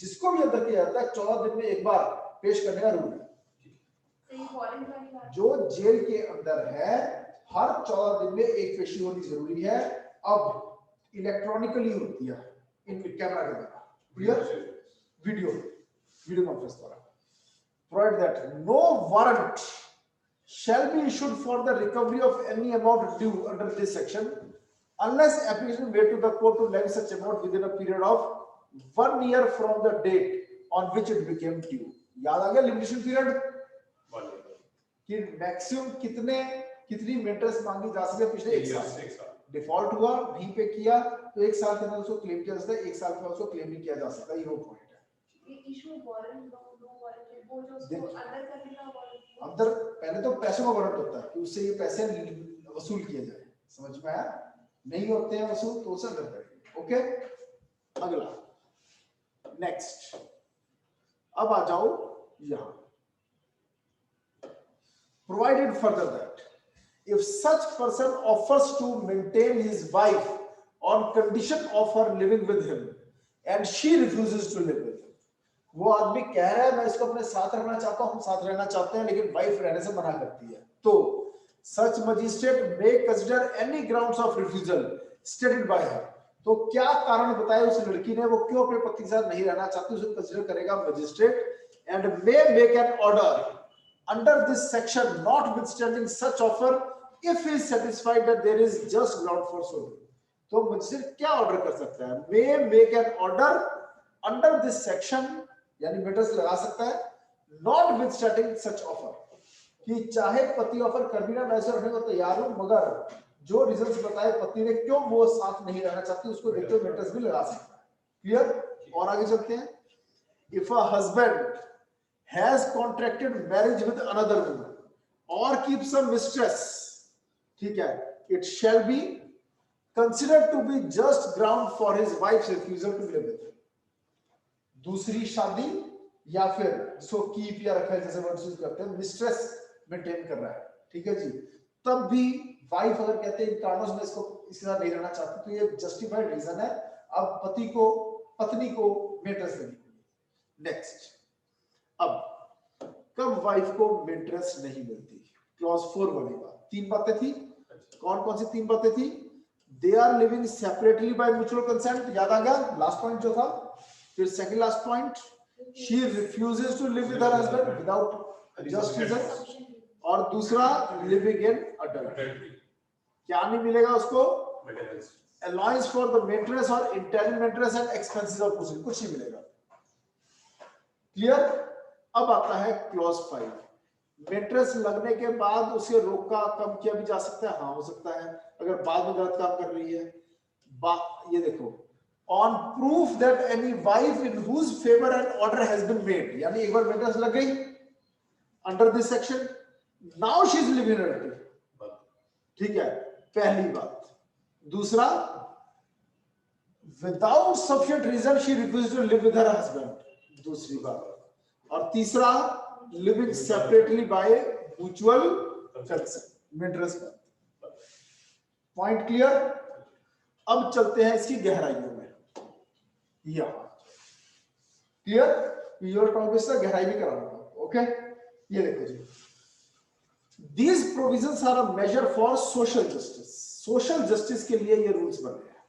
जिसको भी अंदर किया जाता है 14 दिन में एक बार पेश करने का रूल है। जो जेल के अंदर है हर 14 दिन में एक पेशी होनी जरूरी है। अब इलेक्ट्रॉनिकली होती है, इन कैमरा के द्वारा, क्लियर, वीडियो कॉन्फ्रेंस द्वारा। Provide that no warrant shall be issued for the recovery of any amount due under this section unless application made to the court to levy such amount within a period of 1 year from the date on which it became due। याद आ गया limitation period कि maximum कितनी maintenance मांगी जा सके पिछले 1 साल। डिफॉल्ट हुआ, नहीं पे किया तो 1 साल के अंदर उसको क्लेम किया जा सकता है, 1 साल के बाद उसको क्लेम नहीं किया जा सकता। ये वो पॉइंट है। ये इशू वारंट वो जो उसको अंदर करने का वारंट, अंदर पहले तो पैसों का वारंट होता है कि उससे ये पैसे वसूल किए जाए। समझ में आया? नहीं होते हैं वसूल तो उसे अंदर करेंगे। ओके, अगला नेक्स्ट, अब आ जाओ यहां। Provided further that if such person offers to maintain his wife on condition of her living with him and she refuses to live with him, वो आदमी कह रहा है मैं इसको अपने साथ रहना चाहता हूं, हम साथ रहना चाहते हैं, लेकिन वाइफ रहने से मना करती है, तो such magistrate may consider any grounds of refusal stated by her। तो क्या कारण बताए उस लड़की ने, वो क्यों अपने पति के साथ नहीं रहना चाहती, उसे कंसीडर करेगा magistrate and may make an order under this section notwithstanding such offer if he is satisfied that there is just ground for so doing। तो मजिस्ट्रेट क्या ऑर्डर कर सकता है? may make an order under this section, यानी matters लगा सकता है, notwithstanding such offer, कि चाहे पति ऑफर कर भी ना मैं ऐसे रहने को तैयार हूं, मगर जो रीजंस बताए पत्नी ने क्यों वो साथ नहीं रहना चाहती उसको देखते हुए मेटर्स भी लगा सकता है। क्लियर? और आगे चलते हैं। if a husband has contracted marriage with another woman or keeps a mistress, ठीक है, it shall be considered to be just ground for his wife's refusal to live with him। दूसरी शादी या फिर जिसको कीप या रखा है, जैसे वर्ड्स यूज करते हैं, मिस्ट्रेस मेंटेन कर रहा है, ठीक है जी, तब भी वाइफ अगर कहते हैं इन कारणों से मैं इसको इसके साथ नहीं रहना चाहती, तो ये जस्टिफाइड रीजन है अब पति को पत्नी को मेंटेनेंस देनी होगी। नेक्स्ट, अब कब वाइफ को मेंटेनेंस नहीं मिलती? क्लॉज 4 वाली बात, 3 बातें थी। कौन कौन सी 3 बातें थी? They are living separately by mutual consent, याद आ गया लास्ट पॉइंट जो था। फिर second last point, she refuses to live with her husband without just reason, और दूसरा लिविंग इन अडल्टरी। क्या नहीं मिलेगा उसको? अलाउंस फॉर द मेंटेनेंस और internal maintenance and expenses of proceed, कुछ नहीं मिलेगा। क्लियर? अब आता है क्लॉज 5, मेंटेनेंस लगने के बाद उसे रोका कम किया भी जा सकता है। हाँ हो सकता है, अगर बाद में गलत काम कर रही है। ये देखो, on proof that any wife in whose favour an order has been made, यानी एक बार मेंटेनेंस लग गई under this section, now she is living in adultery. ठीक है, पहली बात। दूसरा, without sufficient reason she refused to live with her husband, दूसरी बात। और तीसरा, living separately by mutual consent, maintenance का पॉइंट। क्लियर? अब चलते हैं इसकी गहराइयों में। यहां क्लियर, योर टॉपिक से गहराई भी कराऊंगा। ओके, ये देखो जी, these provisions are a measure for social justice, social justice के लिए ये रूल्स बने हैं।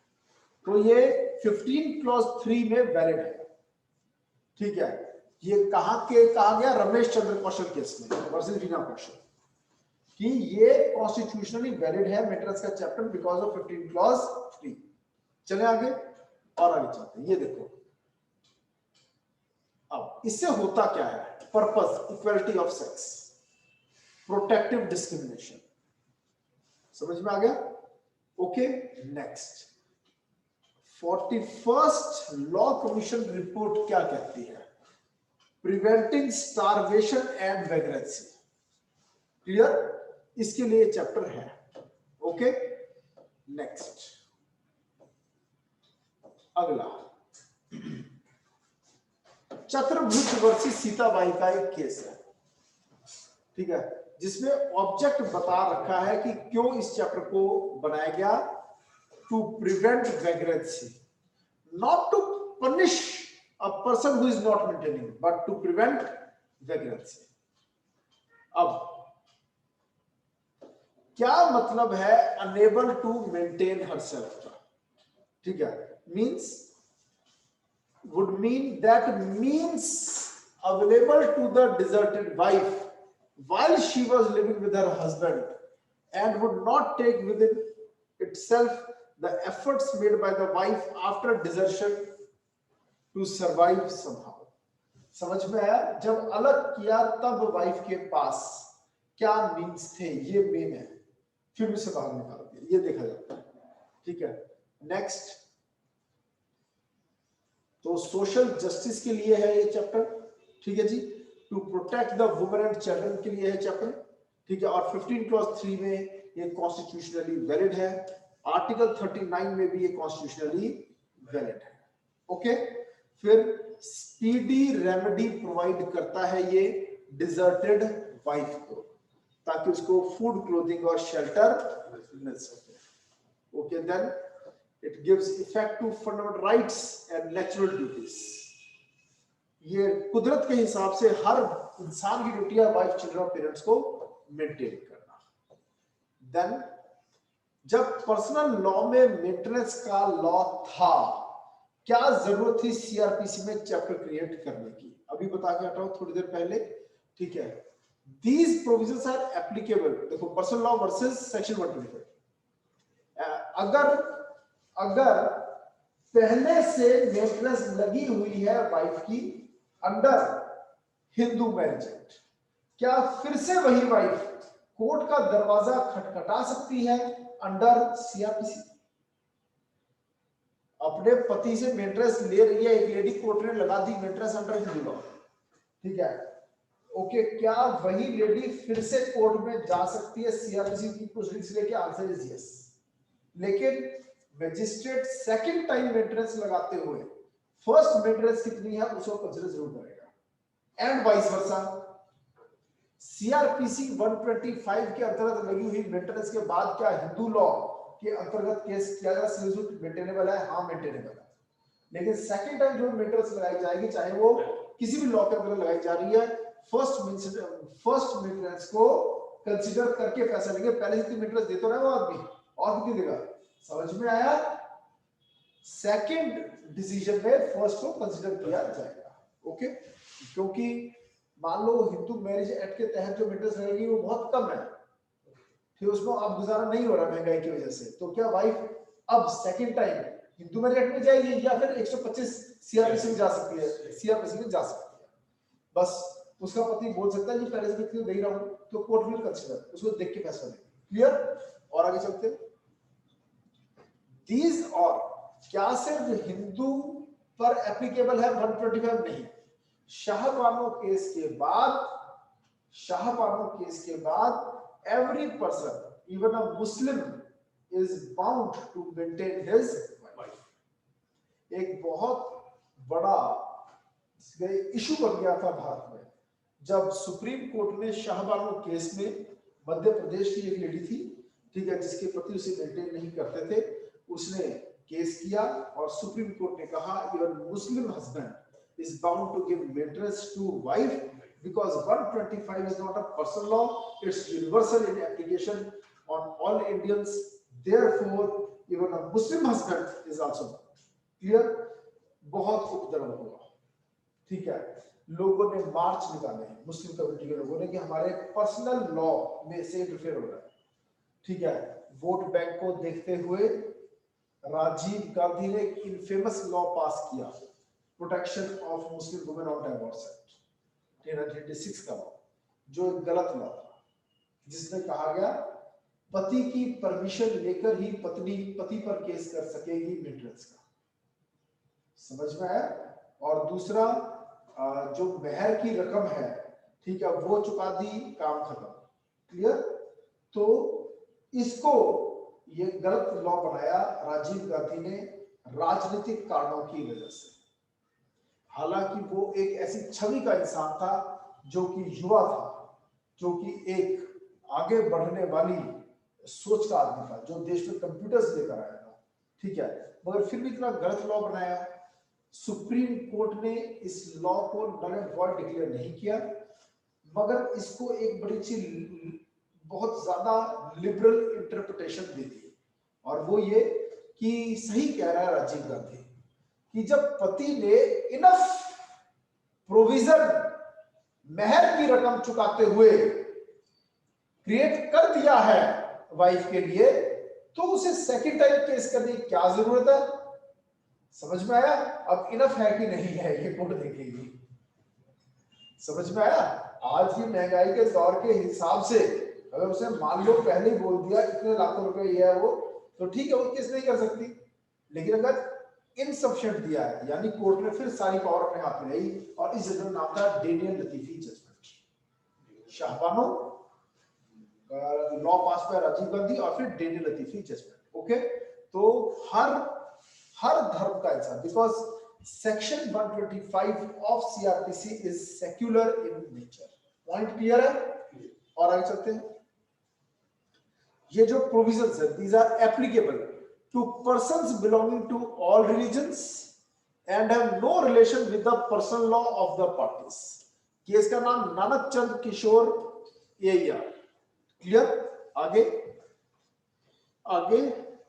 तो ये 15 क्लॉज 3 में वैलिड है। ठीक है, ये कहा गया रमेश चंद्र कौशल केस में वर्सेस रीना कौशल, कि ये कॉन्स्टिट्यूशनली वैलिड है मेंटेनेंस का चैप्टर बिकॉज ऑफ 15 क्लॉज 3। चले आगे और आगे चलते हैं। ये देखो, अब इससे होता क्या है? Purpose, equality of sex, protective discrimination, समझ में आ गया? Okay, next, 41st law commission report क्या कहती है? Preventing starvation and vagrancy. Clear? इसके लिए चैप्टर है। ओके, नेक्स्ट, अगला चक्रभुज वर्सेस सीताबाई का एक केस है। ठीक है, जिसमें ऑब्जेक्ट बता रखा है कि क्यों इस चैप्टर को बनाया गया, to prevent vagrancy, not to punish a person who is not maintaining but to prevent vagrancy। अब क्या मतलब है unable to maintain herself का? ठीक है, means would mean that means available to the deserted wife while she was living with her husband and would not take within itself the efforts made by the wife after desertion to survive somehow। समझ में आया? जब अलग किया तब wife के पास क्या means थे, ये मेन है, फिर उसे बाहर निकाल दिया, ये देखा जाता है। ठीक है, नेक्स्ट, तो सोशल जस्टिस के लिए है ये चैप्टर। ठीक है जी, to protect the women and children के लिए है चैप्टर। ठीक है, और 15 क्लॉज 3 में ये कॉन्स्टिट्यूशनली वैलिड है, आर्टिकल 39 में भी ये कॉन्स्टिट्यूशनली वैलिड है। ओके, फिर स्पीडी रेमेडी प्रोवाइड करता है ये डिजर्टेड वाइफ को, ताकि उसको फूड, क्लोथिंग और शेल्टर मिल सके। Okay, then it gives effect to fundamental rights and natural duties. ये कुदरत के हिसाब से हर इंसान की ड्यूटी है वाइफ, चिल्ड्रन और पेरेंट्स को मेंटेन करना। देन जब पर्सनल लॉ में मेंटेनेंस का लॉ था, क्या जरूरत थी सीआरपीसी में चैप्टर क्रिएट करने की? अभी बता के हटाओ थोड़ी देर पहले। ठीक है, दीज प्रोविजंस आर एप्लीकेबल। देखो, पर्सनल लॉ वर्सेस सेक्शन 125, अगर पहले से मेंटेनेंस लगी हुई है वाइफ की अंडर हिंदू मैरिज एक्ट, क्या फिर से वही वाइफ कोर्ट का दरवाजा खटखटा सकती है अंडर सीआरपीसी? अपने पति से मेंटेनेंस ले रही है एक लेडी, कोर्ट ने लगा दी मेंटेनेंस अंडर हिंदू लॉ। ठीक है, ओके, क्या वही लेडी फिर से कोर्ट में जा सकती है सीआरपीसी की प्रोसीडिंग्स लेके? Answer is yes. लेकिन मजिस्ट्रेट सेकंड टाइम मेंटेनेंस लगाते हुए फर्स्ट मेंटेनेंस कितनी है उसको कंसीडर जरूर करेगा, एंड वाइस वर्सा। सीआरपीसी 125 के अंतर्गत लगी हुई मेंटेनेंस के बाद क्या हिंदू लॉ के अंतर्गत केस किया जाएगा? सिविल मेंटेनेबल है, हाँ मेंटेनेबल है। लेकिन सेकंड टाइम जो मेंटेनेंस लगाई जाएगी, चाहे वो किसी भी लॉ के अंतर्गत लगाई जा रही है, फर्स्ट मेंटेनेंस को कंसीडर करके पैसा लेंगे। पहले से मेंटेनेंस देता रहा वो आदमी, और भी देगा। समझ में आया? सेकंड डिसीजन में फर्स्ट को कंसीडर किया जाएगा। ओके, क्योंकि मान लो हिंदू मैरिज एक्ट के तहत जो मेंटेनेंस लगेगी वो बहुत कम है, फिर उसको अब गुजारा नहीं हो रहा महंगाई की वजह से, तो क्या वाइफ अब second time Hindu marriage act में जाएगी या फिर 125 सीआरपीसी में जा सकती है? सीआरपीसी में जा सकती है। बस उसका पति बोल सकता है कि पहले से व्यक्ति को दे रहा हूं, तो कोर्ट विल कंसीडर, उसको देख के फैसला देगी। क्लियर? और आगे चलते हैं। दीज और क्या सिर्फ हिंदू पर एप्लीकेबल है 125? नहीं। शाहबानो केस के बाद every person even a Muslim is bound to maintain his wife. एक बहुत बड़ा इशू बन गया था भारत में जब सुप्रीम कोर्ट ने शाहबानो केस में, मध्य प्रदेश की एक लेडी थी, ठीक है, जिसके पति उसे मेंटेन नहीं करते थे, उसने केस किया और सुप्रीम कोर्ट ने कहा even Muslim husband is bound to give maintenance to wife because 125 is not a personal law, it's universal in application on all Indians, therefore even a Muslim husband is also bound. Clear? बहुत उपद्रव हुआ, ठीक है, लोगों ने मार्च निकाले Muslim community के लोगों ने कि हमारे पर्सनल लॉ में से इंटरफेयर हो रहा है, ठीक है। वोट बैंक को देखते हुए राजीव गांधी ने एक इनफेमस लॉ पास किया, protection of Muslim women on divorce act 1986 का लॉ, जो एक गलत लॉ था, जिसमें कहा गया पति की परमिशन लेकर ही पत्नी पति पर केस कर सकेगी मेंटेनेंस का। समझ में आया? और दूसरा जो मेहर की रकम है, ठीक है, वो चुका दी, काम खत्म। क्लियर? तो इसको ये गलत लॉ बनाया राजीव गांधी ने राजनीतिक कारणों की वजह से। हालांकि वो एक ऐसी छवि का इंसान था जो कि युवा था, जो कि एक आगे बढ़ने वाली सोच का आदमी था, जो देश में कंप्यूटर्स लेकर आया था, ठीक है, मगर फिर भी इतना गलत लॉ बनाया। सुप्रीम कोर्ट ने इस लॉ को नल एंड वॉइड डिक्लेयर नहीं किया, मगर इसको एक बड़ी सी बहुत ज्यादा लिबरल इंटरप्रिटेशन दे दी, और वो ये कि सही कह रहा है राजीव गांधी कि जब पति ने इनफ प्रोविजन मेहर की रकम चुकाते हुए क्रिएट कर दिया है वाइफ के लिए, तो उसे सेकंड टाइम केस करने की क्या जरूरत है? समझ में आया? अब इनफ है कि नहीं है ये कोर्ट देखेगी। समझ में आया? आज की महंगाई के दौर के हिसाब से अगर उसे मान लो पहले ही बोल दिया इतने लाखों रुपए ये है वो, तो ठीक है, वो केस नहीं कर सकती। लेकिन अगर इनसफिशिएंट दिया है, यानी कोर्ट ने फिर सारी पावर अपने हाथ में ली, और इस जज का नाम था Daniel Latifi judgment. Shah Bano law pass किया राजीव गांधी और फिर डेनियल लतीफी जजमेंट। ओके, तो हर धर्म का इंसान, because section 125 of CrPC is secular in nature. Point clear है? और आगे चलते हैं। ये जो प्रोविजंस है, these are applicable to persons belonging to all religions and have no relation with the personal law of the parties. Case का नाम नानक चंद किशोर एयर। क्लियर? आगे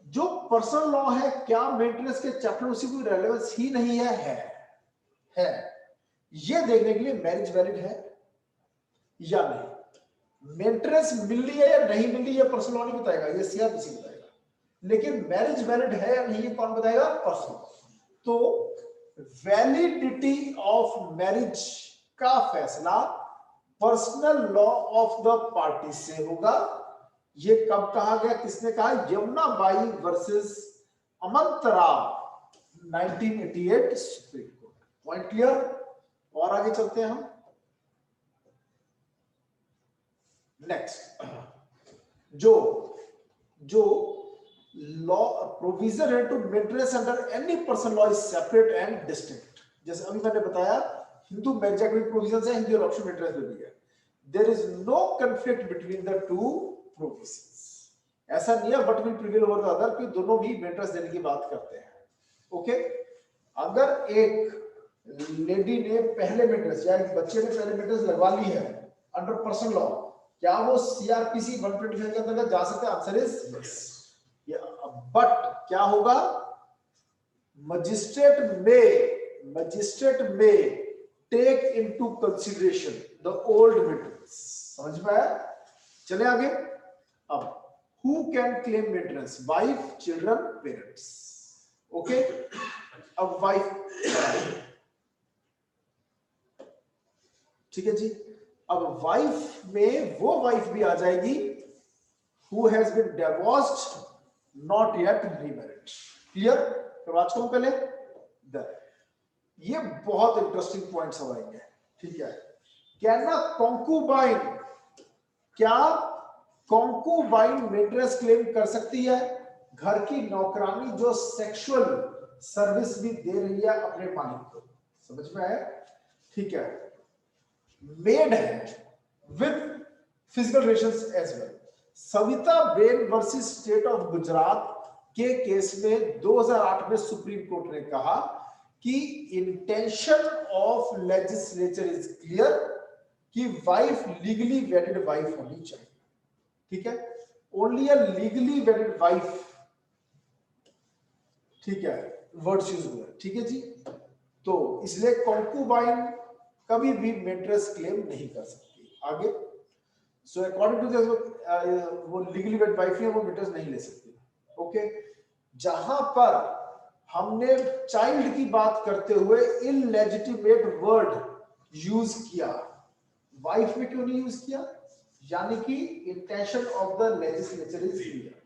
जो पर्सनल लॉ है, क्या मेंटेनेंस के चैप्टर उसी कोई रेलेवेंस ही नहीं है ये देखने के लिए मैरिज वैलिड है या नहीं, मेंटेनेंस मिल रही है या नहीं मिल रही है पर्सनल लॉ नहीं बताएगा, ये सीआरपीसी बताएगा। लेकिन मैरिज वैलिड है या नहीं ये कौन बताएगा? पर्सनल। तो वैलिडिटी ऑफ मैरिज का फैसला personal law of the party से होगा। ये कब कहा गया, किसने कहा? Yamuna Bai versus Anantrao 1988 supreme court. Point clear? और आगे चलते हैं हम। नेक्स्ट, जो लॉ प्रोविजन है to maintenance under any person law is separate and distinct. जैसे अभी मैंने बताया हिंदू मैरिज एक्ट में प्रोविजन है, हिंदू और ऑप्शन मेंटेनेंस में भी है। There is no conflict between the to provisions. ऐसा नहीं है what will prevail over the other कि दोनों भी मेंटेनेंस देने की बात करते हैं। ओके, अगर एक लेडी ने पहले मेंटेनेंस या एक बच्चे ने पहले मेंटेनेंस लगवा ली है अंडर पर्सनल लॉ, क्या वो सीआरपीसी 125 के अंतर्गत जा सकते हैं? Answer is yes. बट क्या होगा? मजिस्ट्रेट में take into consideration the old maintenance. समझ में आया? चले आगे। अब who can claim maintenance? Wife, children, parents. Okay, अब वाइफ, ठीक है जी। अब वाइफ में वो वाइफ भी आ जाएगी who has been divorced not yet remarried. Clear? आज को पहले ये बहुत इंटरेस्टिंग पॉइंट सब आएंगे, ठीक है। कैन अ कॉन्कुबाइन, क्या कॉन्कुबाइन मेंटेनेंस क्लेम कर सकती है? घर की नौकरानी जो सेक्सुअल सर्विस भी दे रही है अपने मालिक को। समझ में आया? ठीक है। मेड है with physical relations as well. Savita Ben versus state of Gujarat के केस में 2008 में सुप्रीम कोर्ट ने कहा कि intention of legislature is clear कि वाइफ लीगली वेडिड वाइफ होनी चाहिए। ठीक है, ओनली अ लीगली वेडिड वाइफ, ठीक है, वर्ड यूज हुआ। ठीक है जी। तो इसलिए कॉन्कुबाइन कभी भी मेंटेनेंस क्लेम नहीं कर सकती। आगे, सो अकॉर्डिंग टू वो लीगली वेडिड वाइफ है, वो मेंटेनेंस नहीं ले सकती। ओके, जहां पर हमने चाइल्ड की बात करते हुए इललेजिटिमेट वर्ड यूज किया, वाइफ में क्यों नहीं यूज किया? यानी कि intention of the legislature is clear.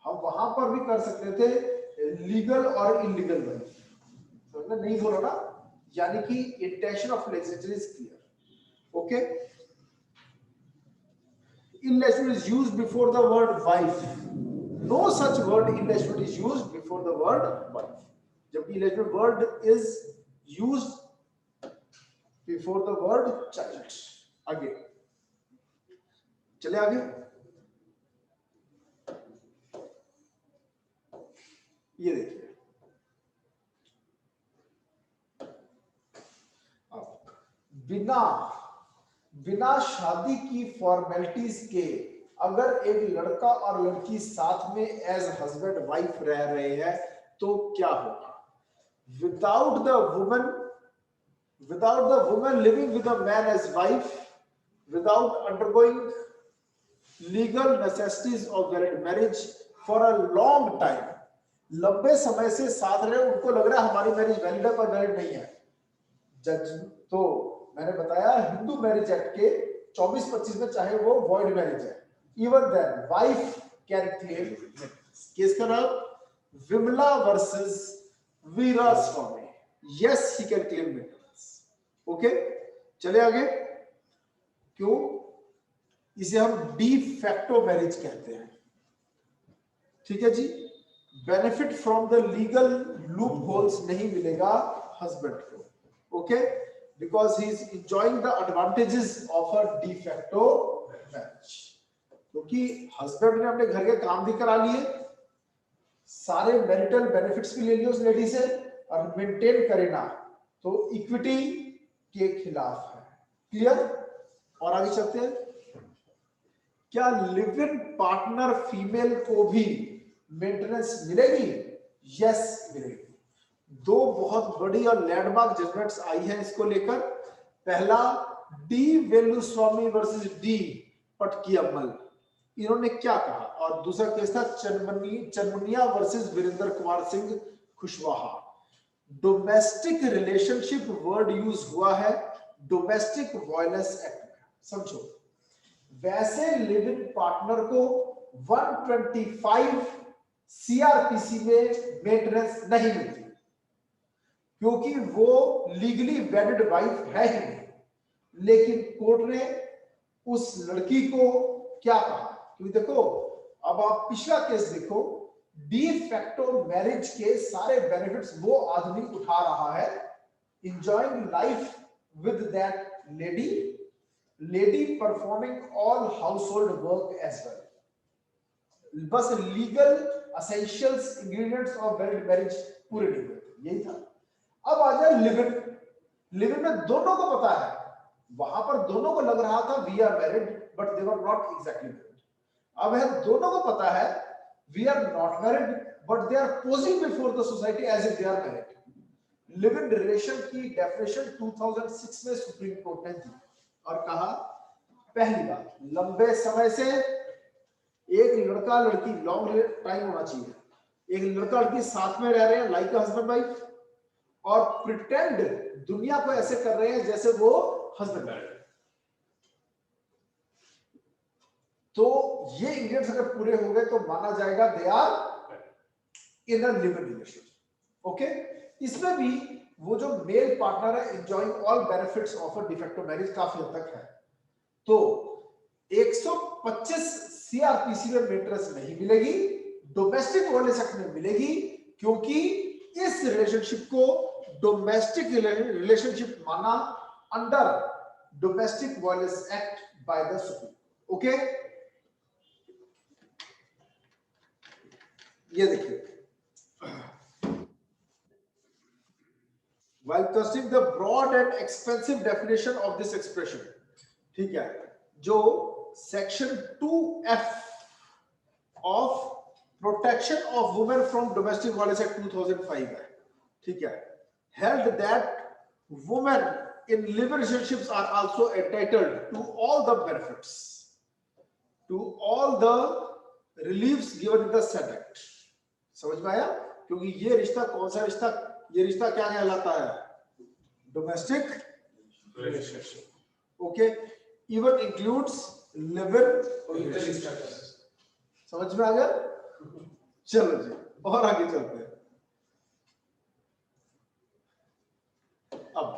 हम वहां पर भी कर सकते थे लीगल और इलीगल वाइफ, तो हमने नहीं बोला ना, यानी कि intention of legislature is clear. Okay, illegitimate is used before the word wife. No such word illegitimate is used before the word wife. जबकि illegitimate word is used before the word child. आगे चले आगे, ये देखिए, अब बिना शादी की फॉर्मेलिटीज के अगर एक लड़का और लड़की साथ में एज हस्बैंड वाइफ रह रहे हैं तो क्या होगा? Without the woman living with a man as wife, without undergoing legal necessities of valid marriage for a long time, लंबे समय से साथ रहे, उनको लग रहा है हमारी मैरिज वैलिड है पर वैलिड नहीं है। जज तो मैंने बताया हिंदू मैरिज एक्ट के 24-25 में चाहे वो वॉइड मैरिज है, even then wife can claim maintenance. Case का नाम Vimla versus Veera Swami. Yes, he can claim maintenance. Okay, चले आगे। क्यों? इसे हम डी फैक्टो मैरिज कहते हैं। ठीक है जी। Benefit from the legal loopholes नहीं मिलेगा हस्बैंड को। Okay, because he is enjoying the advantages of a de facto marriage। क्योंकि हस्बैंड ने अपने घर के काम भी करा लिए, सारे मैरिटल बेनिफिट्स भी ले लिए उस लेडी से, और मेंटेन करे ना तो इक्विटी के खिलाफ है। क्लियर? और आगे चलते हैं। क्या लिव इन पार्टनर फीमेल को भी मेंटेनेंस मिलेगी? यस, मिलेगी। दो बहुत बड़ी और लैंडमार्क जजमेंट्स आई हैं इसको लेकर। पहला D Veluswamy versus D Patchaiammal, इन्होंने क्या कहा, और दूसरा केस था Chanmuniya versus Virendra Kumar Singh Kushwaha. Domestic relationship word use हुआ है डोमेस्टिक वायलेंस एक्ट में। समझो, वैसे लिव इन पार्टनर को 125 सीआरपीसी में मेंटेनेंस नहीं मिलती क्योंकि वो लीगली वेडिड वाइफ है ही नहीं। लेकिन कोर्ट ने उस लड़की को क्या कहा? क्योंकि देखो, अब आप पिछला केस देखो, डी फैक्टो मैरिज के सारे बेनिफिट्स वो आदमी उठा रहा है, enjoying life with that lady, lady performing all household work as well. बस legal essentials ingredients of valid marriage पूरे नहीं हुए थे, यही था। अब आ जाए लिव इन। लिव इन में दोनों को पता है, वहां पर दोनों को लग रहा था we are married, but they were not exactly married. अब है दोनों को पता है we are not married, but they are posing before the society as if they are married. Live in relation की डेफिनेशन 2006 में सुप्रीम कोर्ट ने दी और कहा, पहली बात, लंबे समय से एक लड़का लड़की लॉन्ग टाइम होना चाहिए, एक लड़का लड़की साथ में रह रहे हैं लाइक हस्बैंड वाइफ, और प्रिटेंड दुनिया को ऐसे कर रहे हैं जैसे वो हस्बैंड वाइफ। तो ये इंग्रेडिएंट्स अगर पूरे हो गए तो माना जाएगा they are in a live in relationship. Okay, इसमें भी वो जो मेल पार्टनर है enjoying all benefits of a defective marriage काफी हद तक है। तो 125 सीआरपीसी में मेंटेनेंस नहीं मिलेगी, डोमेस्टिक वायलेंस एक्ट में मिलेगी, क्योंकि इस रिलेशनशिप को डोमेस्टिक रिलेशनशिप माना under domestic violence act by the supreme. Okay, ये देखिए, while considering the broad and expensive definition of this expression, ठीक है, जो section 2F of protection of women from domestic violence act 2005 है, ठीक है, held that women in live relationships are also entitled to all the benefits, to all the reliefs given in the said act। समझ में आया? क्योंकि ये रिश्ता कौन सा रिश्ता, ये रिश्ता क्या कहलाता है? Domestic relationship. Okay, even includes live in. समझ में आ गया? चलो जी, और आगे चलते हैं। अब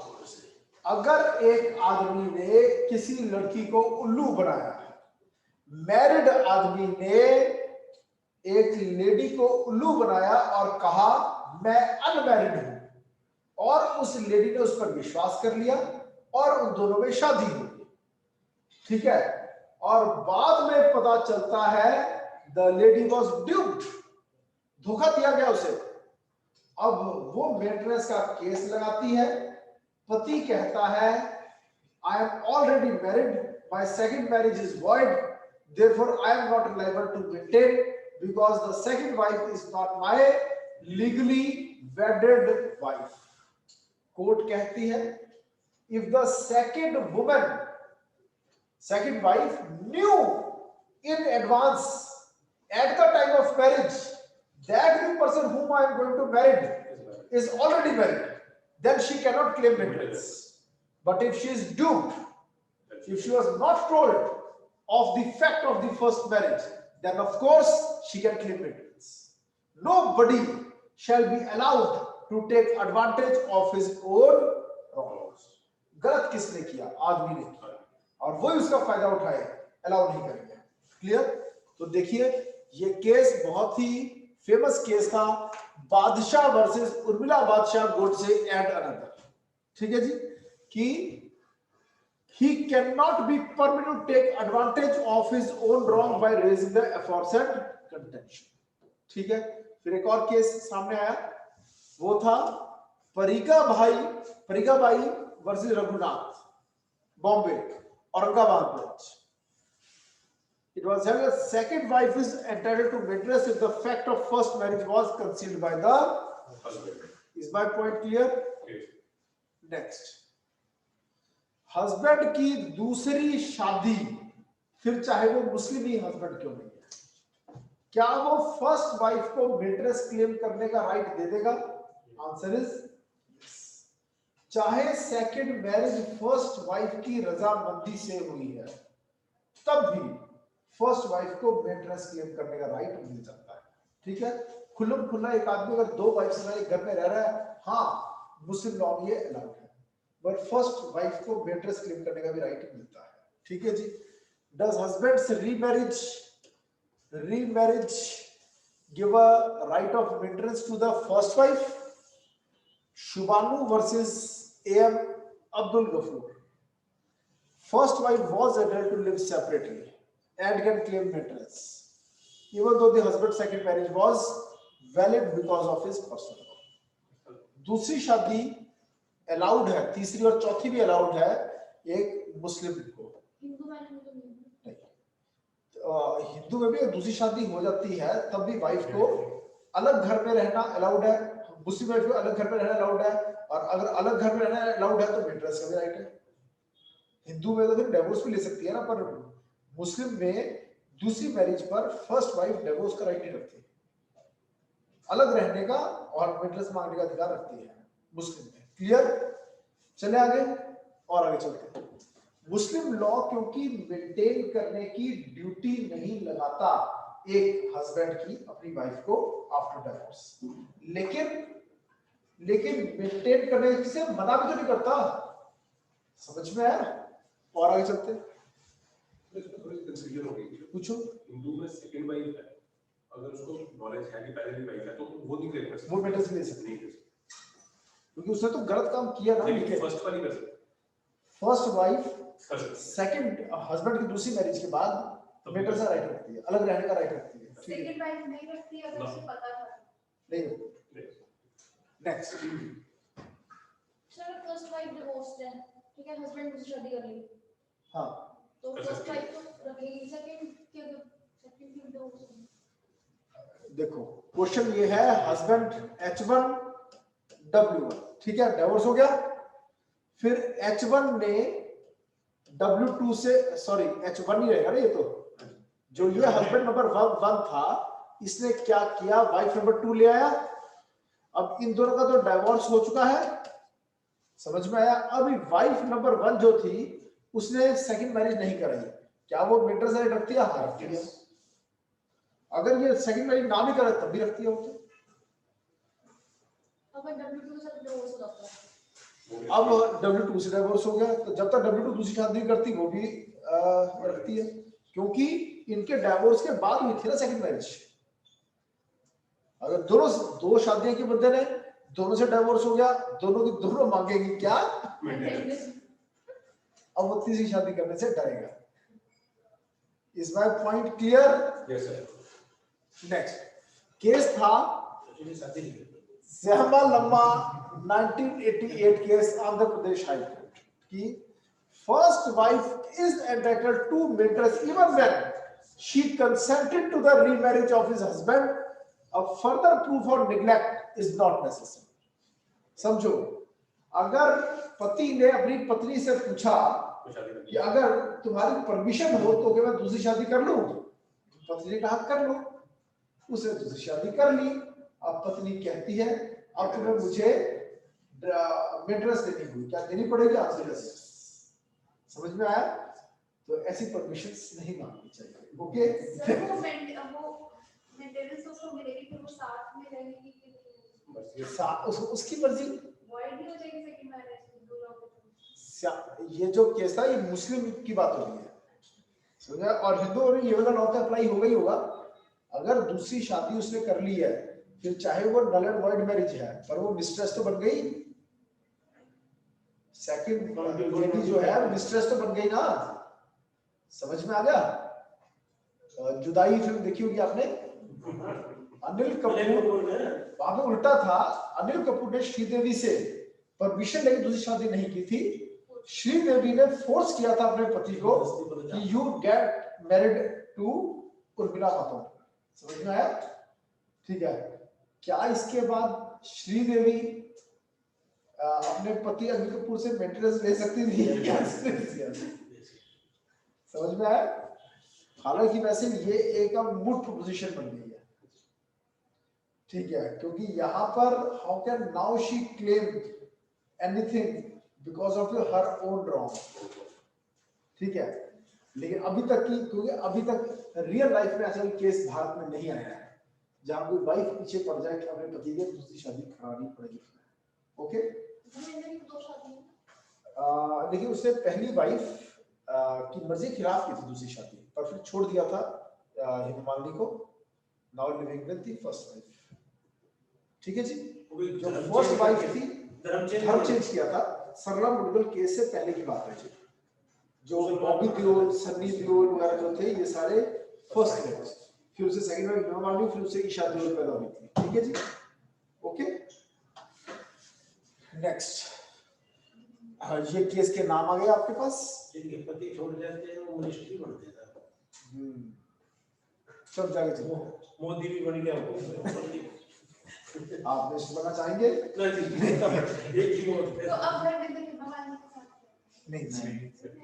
अगर एक आदमी ने किसी लड़की को उल्लू बनाया, मैरिड आदमी ने एक लेडी को उल्लू बनाया और कहा मैं अनमैरिड हूं, और उस लेडी ने उस पर विश्वास कर लिया और उन दोनों में शादी हो गई, ठीक है, और बाद में पता चलता है द लेडी वॉज ड्यूप्ड, धोखा दिया गया उसे। अब वो मेंटेनेंस का केस लगाती है, पति कहता है I am already married, my second marriage is void, therefore I am not liable to maintain because the second wife is not my legally wedded wife। Court कहती है if the second woman, second wife knew in advance at the time of marriage that the person whom I am going to marry is already married, then she cannot claim maintenance। But if she is duped, if she was not told of the fact of the first marriage, then of course she can claim maintenance। Nobody shall be allowed to take advantage of his own wrongs। गलत किसने किया? आदमी ने किया, और वो उसका फायदा उठाए, अलाउ नहीं करेंगे। क्लियर? तो देखिए, ये केस बहुत ही फेमस केस था, बादशाह वर्सेस उर्मिला बादशाह गोडसे एंड अनदर। ठीक है जी, कि he cannot be permitted to take advantage of his own wrong by raising the aforesaid contention। ठीक है, फिर एक और केस सामने आया, वो था Parika Bai versus Raghunath, Bombay, Aurangabad branch. It was held that second wife is entitled to maintenance if the fact of first marriage was concealed by the husband। Is my point clear? Yes। Next, husband की दूसरी शादी, फिर चाहे वो मुस्लिम ही हस्बैंड क्यों नहीं है, क्या वो फर्स्ट वाइफ को मेंटेनेंस क्लेम करने का राइट दे देगा? Answer is yes. चाहे सेकंड मैरिज फर्स्ट वाइफ की रजामंदी से हुई है, तब भी फर्स्ट वाइफ को मेंटेनेंस क्लेम करने का राइट मिल जाता है। ठीक है, खुल्लम खुल्ला एक आदमी अगर दो वाइफ से एक घर में रह रहा है, हाँ मुस्लिम लॉ में ये अलाउड है, बट फर्स्ट वाइफ को मेंटेनेंस क्लेम करने का भी राइट मिलता है। ठीक है जी। Does husband's remarriage give a right of maintenance to the first wife? Shubanu versus M Abdul Gafoor. first wife was able to live separately and can claim maintenance even though the husband's second marriage was valid because of his personal law. दूसरी शादी allowed है, तीसरी और चौथी भी allowed है एक मुस्लिम को। हिंदू में नहीं, हिंदू में भी दूसरी शादी हो जाती है तब भी वाइफ को अलग घर में रहना अलाउड है, मुस्लिम वाइफ को अलग घर में रहना अलाउड है, और अगर अलग घर में रहना अलाउड है तो मेंटेनेंस का भी राइट है। हिंदू में तो फिर डिवोर्स भी ले सकती है ना, पर मुस्लिम में दूसरी मैरिज पर फर्स्ट वाइफ डिवोर्स का राइट नहीं रखती, अलग रहने का और मेंटेनेंस मांगने का अधिकार रखती है मुस्लिम में। क्लियर? चले आगे और आगे चलते हैं। मुस्लिम लॉ क्योंकि मेंटेन करने की ड्यूटी नहीं लगाता एक हस्बैंड की अपनी वाइफ को आफ्टर डिवोर्स, लेकिन मेंटेन करने से मना भी तो नहीं करता। समझ में आया? और आगे चलते हैं। पूछो। हिंदू में सेकंड वाइफ है, अगर उसको नॉलेज है कि पहले भी वाइफ है तो वो नहीं क्लेम कर सकती, वो मेंटेनेंस ले सकती नहीं है कर सकती, क्योंकि उसने तो गलत काम किया ना। लेकिन फर्स्ट वाली कर सकती, फर्स्ट वाइफ कर सकती, सेकंड हस्बैंड की दूसरी मैरिज के बाद मेंटेनेंस का राइट रखती है, अलग रहने का राइट रखती है। ठीक है, सेकंड वाइफ नहीं रखती अगर उसे पता था। नहीं। Next. Sir first wife divorced है, ठीक है, हस्बैंड दूसरी शादी कर ली, हाँ तो फर्स्ट वाइफ तो रखेगी, सेकंड क्या सेकंड की डिवोर्स होगी। देखो क्वेश्चन ये है, हस्बैंड H1 W1, ठीक है, डिवोर्स हो गया, फिर H1 ने W2 से, सॉरी H1 ही रहेगा ना, ये तो जो ये हस्बैंड नंबर 1 था इसने क्या किया, वाइफ नंबर 2 ले आया। अब इन दोनों का तो डिवोर्स हो चुका है, समझ में आया? अभी वाइफ नंबर 1 जो थी उसने सेकंड मैरिज नहीं कराई, क्या वो मेंटेनेंस राइट रखती है? हाँ रखती है। अगर ये सेकंड मैरिज ना भी करे तब भी रखती है वो। अगर W2 से डिवोर्स हो जाता है, अब W2 से डिवोर्स हो गया तो जब तक W2 दूसरी शादी करती वो भी रखती है, क्योंकि इनके डिवोर्स के बाद हुई थी ना सेकंड मैरिज। अगर दोनों दो शादियां की बंदे ने दोनों से डिवोर्स हो गया, दोनों की दोनों मांगेगी क्या? अब वो तीसरी शादी करने से डरेगा। Is my point clear? Yes sir. Next case था Zahma Lamma 1988 case, Andhra Pradesh high court की first wife is entitled to maintenance even when she consented to the remarriage of his husband, a further proof of neglect is not necessary. समझो, अगर पति ने अपनी पत्नी से पूछा कि अगर तुम्हारी परमिशन हो तो क्या मैं दूसरी शादी कर लूं, पत्नी ने कहा कर लो, उसने दूसरी शादी कर ली। अब पत्नी कहती है अब तुम्हें मुझे मेंटेनेंस देनी हुई, क्या देनी पड़ेगी? Answer yes. समझ में आया? तो ऐसी परमिशंस नहीं मांगनी चाहिए। ओके, सर वो मेंटेनेंस उसको मिलेगी, फिर वो साथ में रहेगी कि उसकी मर्जी। वॉइड नहीं हो जाएगी सेकंड मैरिज दोनों को। ये जो केस था ये मुस्लिम की बात हो रही है, समझा? और हिंदू में ये वाला लॉ तो अप्लाई होगा ही होगा। अगर दूसरी शादी उसने कर ली है, फिर चाहे वो नल एंड वॉइड मैरिज है, पर वो मिस्ट्रेस तो बन गई, सेकंड लेडी जो है मिस्ट्रेस तो बन गई ना। समझ में आ गया? जुदाई फिल्म देखी होगी आपने, अनिल कपूर, वहां पे उल्टा था, अनिल कपूर ने श्रीदेवी से परमिशन लेकर दूसरी शादी नहीं की थी, श्रीदेवी ने फोर्स किया था अपने पति को कि you get married to Urmila Khatoon. समझ में आया? ठीक है, क्या इसके बाद श्रीदेवी अपने पति अनिल कपूर से मेंटेनेंस ले सकती थी? समझ में आया? हालांकि वैसे ये एक मूट प्रोपोजिशन बन गई है, ठीक है, क्योंकि यहाँ पर how can now she claim anything because of her own wrong, ठीक है। लेकिन अभी तक की, क्योंकि अभी तक रियल लाइफ में ऐसा केस भारत में नहीं आया है जहां कोई वाइफ पीछे पड़ जाए कि अपने पति की दूसरी शादी करानी पड़ेगी। ओके, लेकिन उसने पहली वाइफ की मर्जी के खिलाफ की थी दूसरी शादी, पर फिर छोड़ दिया था हेमामालिनी को, now living with the first wife. ठीक है जी, जो फर्स्ट वाइफ थी धर्म चेंज किया था, सरला मुडगल केस से पहले की बात है जी। जो बॉबी देओल, सन्नी देओल वगैरह जो थे ये सारे फर्स्ट थे। फिर उसे सेकंड वाइफ हेमा मालिनी, फिर उसे ईशा देओल पैदा हुई थी। ठीक है जी, ओके। नेक्स्ट, ये केस के नाम आ गए आपके पास। जिनके पति छोड़ जाते हैं वो मिनिस्ट्री बन देता है। सब जाके चलो, मोदी भी बन गया वो। आप मिनिस्टर बनना चाहेंगे? नहीं, एक ही वोट है। तो अब हर दिन देखिए भगवान के साथ नहीं,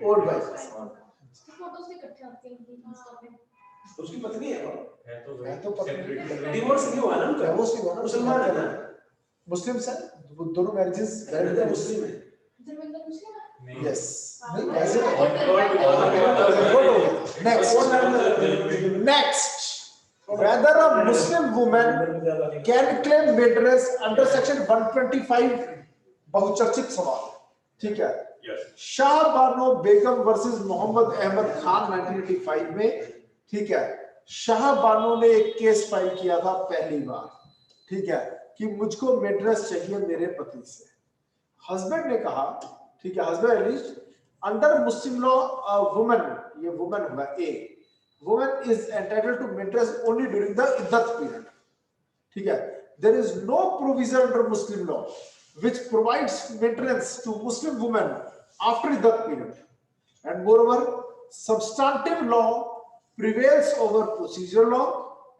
ओल्ड वाइफ। फोटोज भी इकट्ठे आते हैं इंस्टा पे। उसकी पत्नी है वो। है तो पत्नी, डिवोर्स नहीं हुआ ना उनका। डिवोर्स नहीं हुआ ना, मुसलमान है ना। मुस्लिम से दोनों मैरिजेस वैलिड है। मुस्लिम है। धर्मेंद्र मुस्लिम है? यस, नहीं वैसे next next, whether a Muslim woman can claim maintenance under section 125, बहुचर्चित सवाल। ठीक है, शाह बानो बेगम वर्सेस मोहम्मद अहमद खान 1985 में, ठीक है, शाह बानो ने एक केस फाइल किया था पहली बार, ठीक है, कि मुझको मेंटेनेंस चाहिए मेरे पति से। हस्बैंड ने कहा, ठीक है, husband alleged under Muslim law woman, ये वुमन हुआ ए, woman is entitled to maintenance only during the iddat period. ठीक है, there is no provision under Muslim law which provides maintenance to Muslim women after iddat period, and moreover substantive law prevails over procedural law,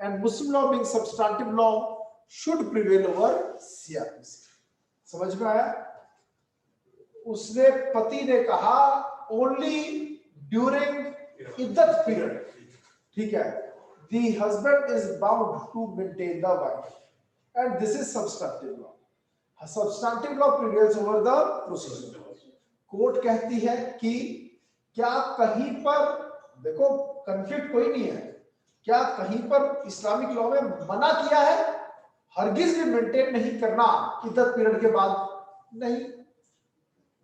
and Muslim law being substantive law should prevail over CRPC। समझ में आया? उसने पति ने कहा only during iddat period, ठीक है, the husband is bound to maintain the wife, and this is substantive law। Substantive law prevails over the procedure। Court कहती है कि क्या कहीं पर, देखो कंफ्लिक्ट कोई नहीं है, क्या कहीं पर इस्लामिक लॉ में मना किया है हरगिज भी मेंटेन नहीं करना इद्दत पीरियड के बाद? नहीं,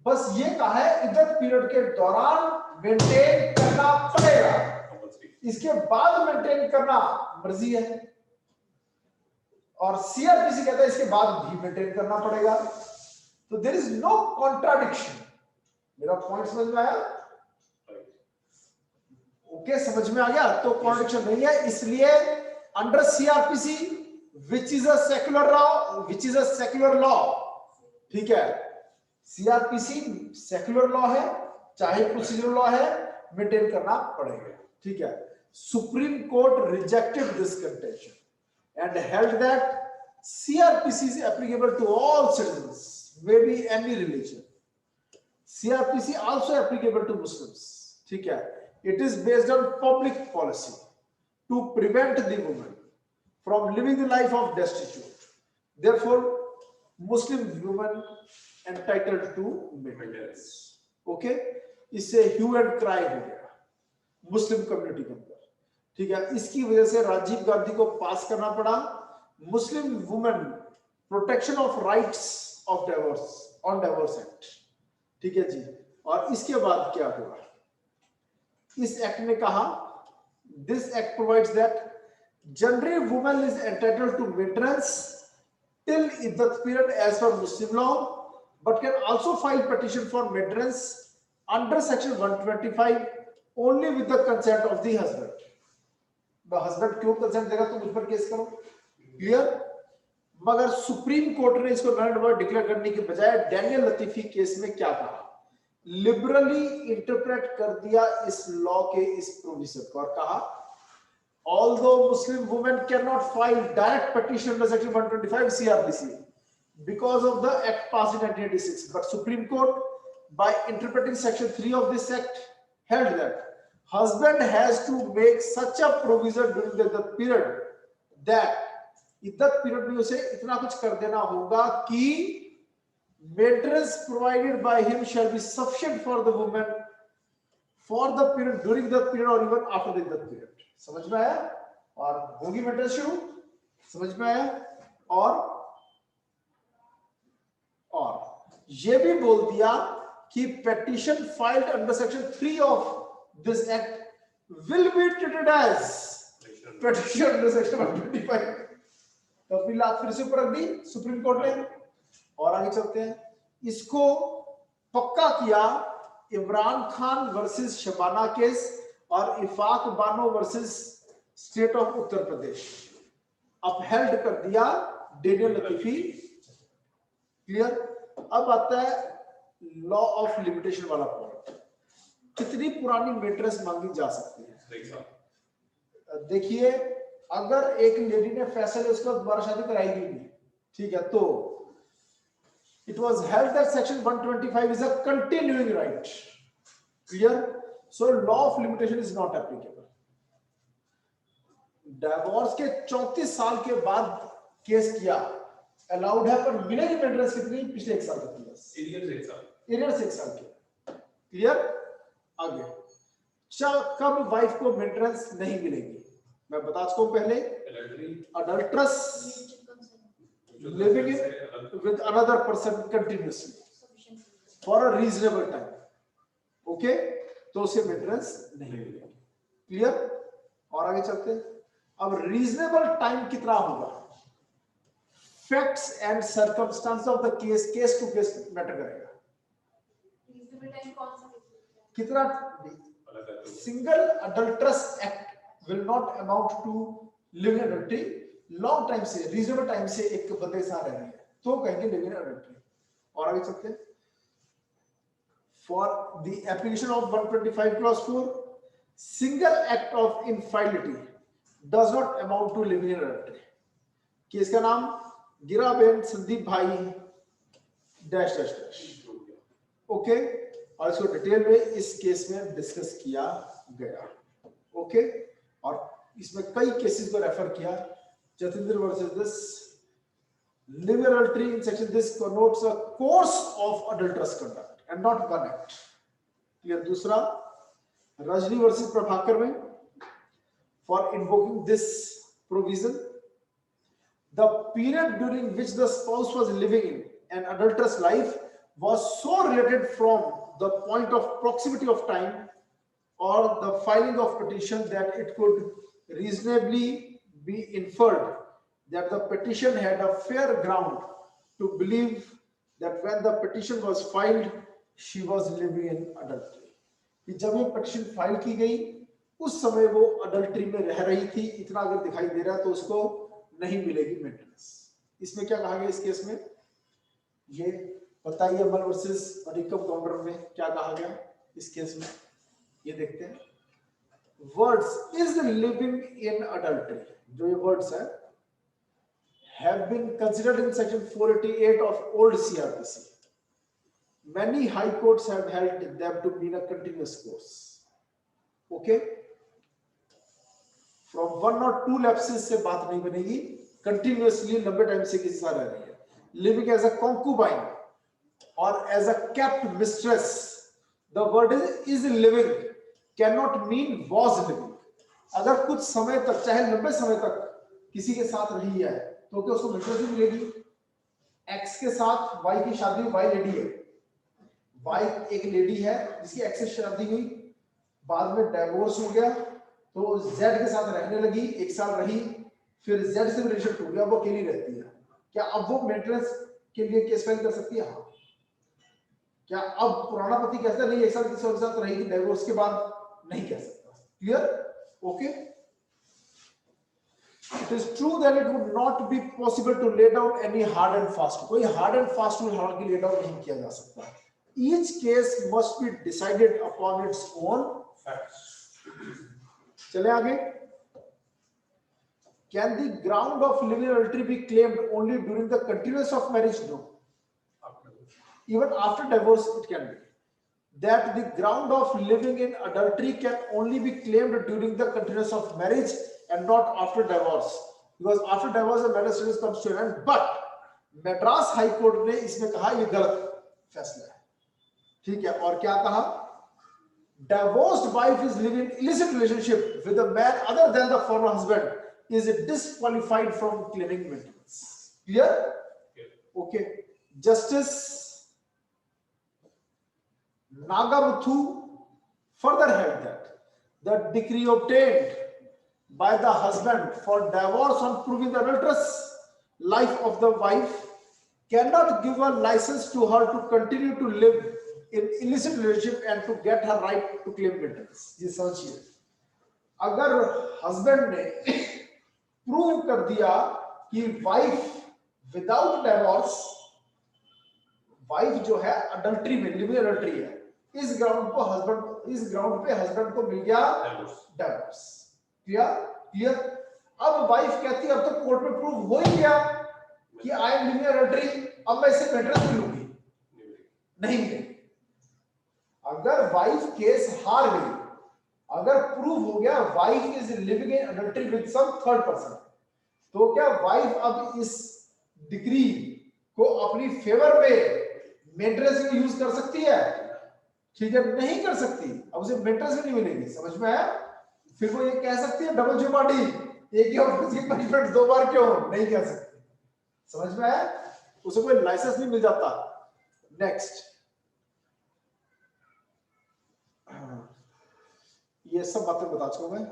बस ये कहा है इद्दत पीरियड के दौरान मेंटेन करना पड़ेगा, इसके बाद मेंटेन करना मर्जी है। और सीआरपीसी कहता है इसके बाद भी मेंटेन करना पड़ेगा। तो देयर इज नो कॉन्ट्राडिक्शन। मेरा पॉइंट समझ में आया? ओके, समझ में आ गया? तो कॉन्ट्राडिक्शन नहीं है, इसलिए under CrPC which is a secular law, ठीक है, सीआरपीसी सेक्युलर लॉ है चाहे प्रोसीजरल लॉ है, मेंटेन करना पड़ेगा। ठीक है, supreme court rejected this contention and held that CRPC is applicable to all citizens, maybe any religion. CRPC also applicable to Muslims. ठीक है, it is based on public policy to prevent the woman from living the life of destitute. Therefore, Muslim women entitled to maintenance. Okay, इससे hue and cry हो गया Muslim community के अंदर। ठीक है, इसकी वजह से राजीव गांधी को पास करना पड़ा Muslim women protection of rights of divorce on divorce act. ठीक है जी, और इसके बाद क्या हुआ? इस एक्ट ने कहा, this act provides that generally women is entitled to maintenance till iddat period as per Muslim law, but can also file petition for maintenance under section 125 only with the consent of the husband. Husband क्यों consent देगा? तुम उस पर case करो, clear? मगर supreme court ने इसको null and void declare करने के बजाय डैनियल लतीफी केस में क्या कहा? लिबरली इंटरप्रेट कर दिया इस लॉ के इस प्रोविजन को और कहा, although Muslim women can not file direct petition under section 125 CrPC because of the act pass in 1986, but supreme court by interpreting section 3 of this act held that husband has to make such a provision during the period that iddat period में उसे इतना कुछ कर देना होगा कि maintenance provided by him shall be sufficient for the woman for the period during the period or even after the iddat period। समझ में आया? और होगी maintenance शुरू, समझ में आया? और ये भी बोल दिया कि petition filed under section 3 of this act will be treated as petition under section 125। तो अपनी लात फिर से ऊपर रख दी सुप्रीम कोर्ट ने। और आगे चलते हैं, इसको पक्का किया इमरान खान वर्सेस शबाना केस और Ifaq Bano versus state of Uttar Pradesh upheld कर दिया डेनियल लतीफी। क्लियर। अब आता है लॉ ऑफ लिमिटेशन वाला पॉइंट, कितनी पुरानी मेंटेनेंस मांगी जा सकती है। देखिए अगर एक लेडी ने फैसले उसके बाद दोबारा शादी कराएगी नहीं, ठीक है, तो it was held that section 125 is a continuing right. Clear? So law of limitation is not applicable. Divorce के 34 साल के बाद केस किया अलाउड है, पर मिलेगी मेंटेनेंस कितनी? पिछले 1 साल की बस, एरियर्स 1 साल के। क्लियर। आगे कब वाइफ को मेंटेनेंस नहीं मिलेगी मैं बता चुका हूं पहले। Adulterous, living in with another person continuously for a reasonable time, okay, तो उसे मेंटेनेंस नहीं मिलेगी। क्लियर। और आगे चलते हैं। अब रीजनेबल टाइम कितना होगा? Facts and circumstance of the case, case to case matter करेगा। रीजनेबल टाइम कौन सा कितना? Single adulterous act will not amount to living adultery. Long time से, रीजनेबल टाइम से एक बंदे के साथ रह रही है तो कहेंगे लिविंग अडल्ट्री। और आगे चलते हैं। For the application of 125 clause 4, single act of infidelity does not amount to living adultery. Case का नाम गिराबेन संदीप भाई डैश डैश डैश, ओके। और इसको डिटेल में इस केस में डिस्कस किया गया, ओके। और इसमें कई केसेस को रेफर किया। Jatinder versus this living adultery in section this connotes a course of adulterous conduct and not one act. Clear। दूसरा रजनी versus प्रभाकर में for invoking this provision, the period during which the spouse was living in an adulterous life was so related from the point of proximity of time or the filing of petition that it could reasonably be inferred that the petition had a fair ground to believe that when the petition was filed she was living in adultery. कि जब ये petition file की गई उस समय वो adultery में रह रही थी, इतना अगर दिखाई दे रहा है तो उसको नहीं मिलेगी मेंटेनेंस। इसमें क्या कहा गया इस केस में? ये बताइए अमल वर्सेस अरिकम काउंटर में क्या कहा गया इस केस में, ये देखते हैं। Words is living in adultery, जो ये वर्ड्स है have been considered in section 488 of old CRPC. Many high courts have held them to be a continuous course, okay। from 1 or 2 lapses से बात नहीं बनेगी, continuously लंबे टाइम से किसी साथ रह रही है। living as a concubine or as a kept mistress, the word is living cannot mean was living। अगर कुछ समय तक, चाहे लंबे समय तक किसी के साथ रही है तो क्या उसको मेंटेनेंस मिलेगी? एक्स के साथ वाई की शादी, वाई लेडी है, वाई एक लेडी है जिसकी एक्स से शादी हुई, बाद में डिवोर्स हो गया तो जेड के साथ रहने लगी, 1 साल रही, फिर जेड से रिलेशन टूट गया, वो अकेली रहती है। क्या अब वो मेंटेनेंस के लिए केस फाइल कर सकती है? हाँ। क्या अब पुराना पति कहता नहीं 1 साल किसी और के साथ रहेगी, डिवोर्स के बाद नहीं कह सकता। Clear, okay. It is true that it would not be possible to lay down any hard and fast, कोई hard and fast rule हालांकि lay down नहीं किया जा सकता। Each case must be decided upon its own facts। चले आगे। Can the ground of living adultery be claimed only during the continuance of marriage? No. Even after divorce it can be. That the ground of living in adultery can only be claimed during the continuance of marriage and not after divorce, because after divorce the marriage status comes to an end। But Madras High Court ने इसमें कहा ये गलत फैसला है, ठीक है। और क्या कहा? Divorced wife is living illicit relationship with a man other than the former husband is disqualified from claiming maintenance। Clear? Okay। Justice Nagamuthu further held that the decree obtained by the husband for divorce on proving the adulterous life of the wife cannot give a license to her to continue to live in illicit relationship and to get her right to claim maintenance. ये समझिए, अगर husband ने prove कर दिया कि wife without divorce, wife जो है adultery में, लिविंग अडल्ट्री है, इस ग्राउंड पे हस्बैंड को मिल गया डिवोर्स। क्लियर? अब वाइफ कहती है अब तो कोर्ट में प्रूव हो ही गया कि आई एम लिविंग अडल्ट्री, अब मैं इसे मेंटेनेंस नहीं लूंगी, नहीं मिलेगी। अगर वाइफ केस हार गई, अगर प्रूव हो गया wife is living in adultery with some third person, तो क्या वाइफ अब इस डिग्री को अपनी फेवर में मेंटेनेंस में यूज कर सकती है? ठीक है, नहीं कर सकती। अब उसे मेंटेनेंस नहीं मिलेगी। समझ में आया? फिर वो ये कह सकती है डबल जेओपार्डी, एक ही ऑफेंस की पनिशमेंट दो बार क्यों? नहीं कह सकती। समझ में आया? उसे कोई लाइसेंस नहीं मिल जाता। नेक्स्ट, ये सब बातें बता चुका मैं।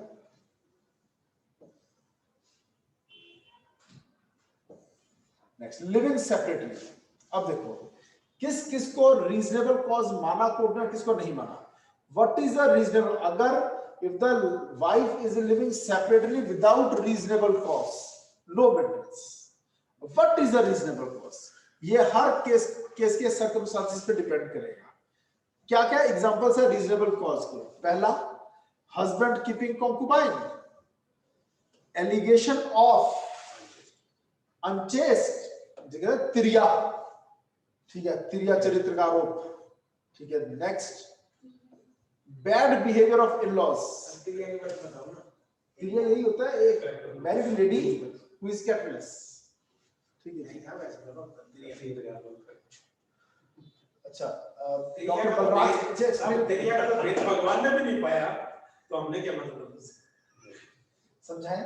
Next, living separately. अब देखो किस किस को रीजनेबल कॉज माना कोर्ट ने, किसको नहीं माना। What is the reasonable? अगर if the wife is living separately without reasonable cause, no maintenance. What is the reasonable cause? ये हर केस के सर्कमस्टेंसेस पे डिपेंड करेगा। क्या क्या एग्जांपल्स है रीजनेबल कॉज के? पहला, husband keeping concubine, allegation of unchaste, जगह तिरिया, ठीक है, तिरिया चरित्र का आरोप, ठीक है। Next, bad behaviour of in-laws. तिरिया यही होता है एक मैरिड लेडी हु इज कैटलेस, ठीक है। अच्छा, डॉक्टर बलराज तिरिया का तो भेद भगवान ने भी नहीं पाया, तो हमने क्या मतलब समझाएं?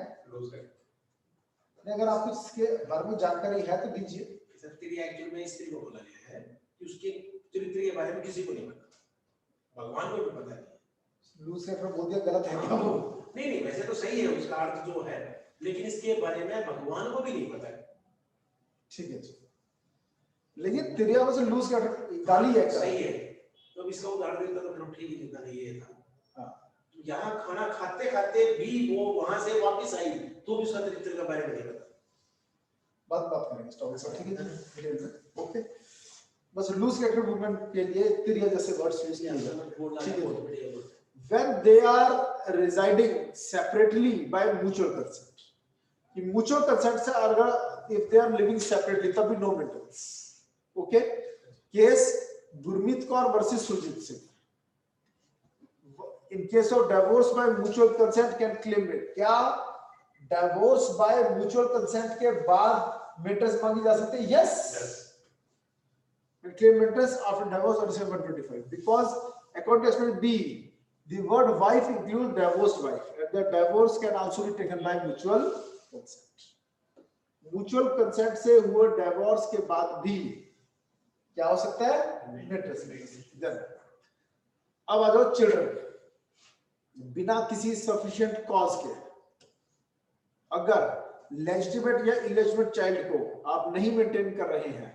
अगर आपको इसके बारे में जानकारी है तो दीजिए। तिरिया एक्चुअली में स्त्री को बोला गया है कि उसके चरित्र के बारे में किसी को नहीं पता, भगवान को भी पता नहीं। लूज कैरेक्टर बोल दिया, गलत है क्या वो? नहीं, वैसे तो सही है उसका अर्थ जो है, लेकिन इसके बारे में भगवान को भी नहीं पता है। ठीक है जी, लेकिन तिरिया में से लूज कैरेक्टर गाली है, सही है। तो अब इसका उदाहरण देता तो फिर ठीक ही जितना नहीं है था। हाँ, यहाँ खाना खाते खाते भी वो वहां से वापस आई तो भी उसका चरित्र के बारे में नहीं पता। बात करेंगे इस टॉपिक पर, ठीक है जी। ओके, बस लूज कैरेक्टर मूवमेंट के लिए तिरिया जैसे वर्ड्स यूज किए जाते हैं। When they are residing separately by mutual consent, कि mutual consent से अगर if they are living separately तभी no maintenance। Okay, case Gurmeet Kaur versus Surjit Singh. In case of divorce by mutual consent can claim it। क्या divorce bye mutual consent के बाद maintenance मांगी जा सकती है? Yes, claim maintenance after divorce on December 25 because according to statement B, the word wife includes divorced wife and the divorce can also be taken by mutual consent। mutual consent से हुए divorce के बाद भी क्या हो सकता है? maintenance। अब आ जाओ चिल्ड्रन। बिना किसी सफिशिएंट कॉज के अगर लेजिटिमेट या इलेजिटिमेट चाइल्ड को आप नहीं मेंटेन कर रहे हैं,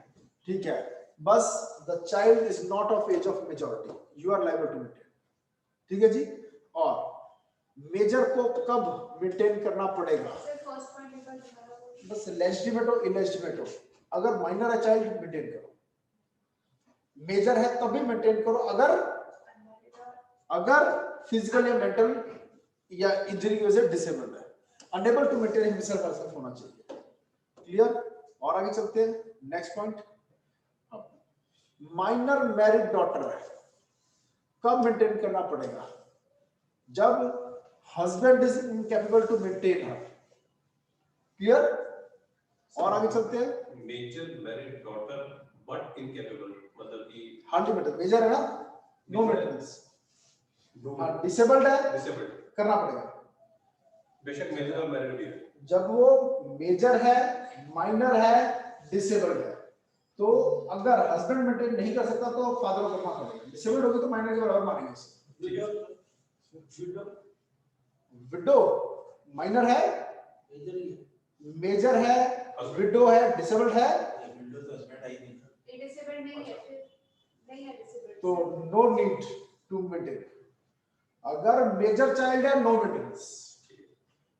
ठीक है, बस the child is not of age of majority, you are liable to maintain. ठीक है जी। और मेजर को कब मेंटेन करना पड़ेगा? बस लेजिटिमेट हो इलेजिटिमेट हो, अगर माइनर है चाइल्ड मेंटेन करो, मेजर है तभी मेंटेन करो अगर फिजिकल या मेंटल या इंजरी की वजह से डिसेबल्ड है, unable to maintain himself herself होना चाहिए। क्लियर? और आगे चलते हैं, next point. Minor married daughter है, कब मेंटेन करना पड़ेगा? जब husband is incapable to maintain her. Clear? और आगे चलते हैं। Major married daughter but incapable, मतलब कि हार्डली मेंटेन, मेजर है ना, नो मेंटेनेंस। डिसेबल्ड है, डिसेबल्ड करना पड़ेगा, बेशक मेजर और मैरिड भी है। जब वो मेजर है, माइनर है, डिसेबल्ड है, तो अगर हस्बैंड मेंटेन नहीं कर सकता तो फादर को करना पड़ेगा। डिसेबल्ड होगा तो माइनर के बराबर मानेंगे उसे। विडो माइनर है, मेजर है, विडो है, डिसेबल्ड है, नहीं है डिसेबल्ड तो नो नीड टू मेंटेन। अगर मेजर चाइल्ड है नो मेंटेनेंस,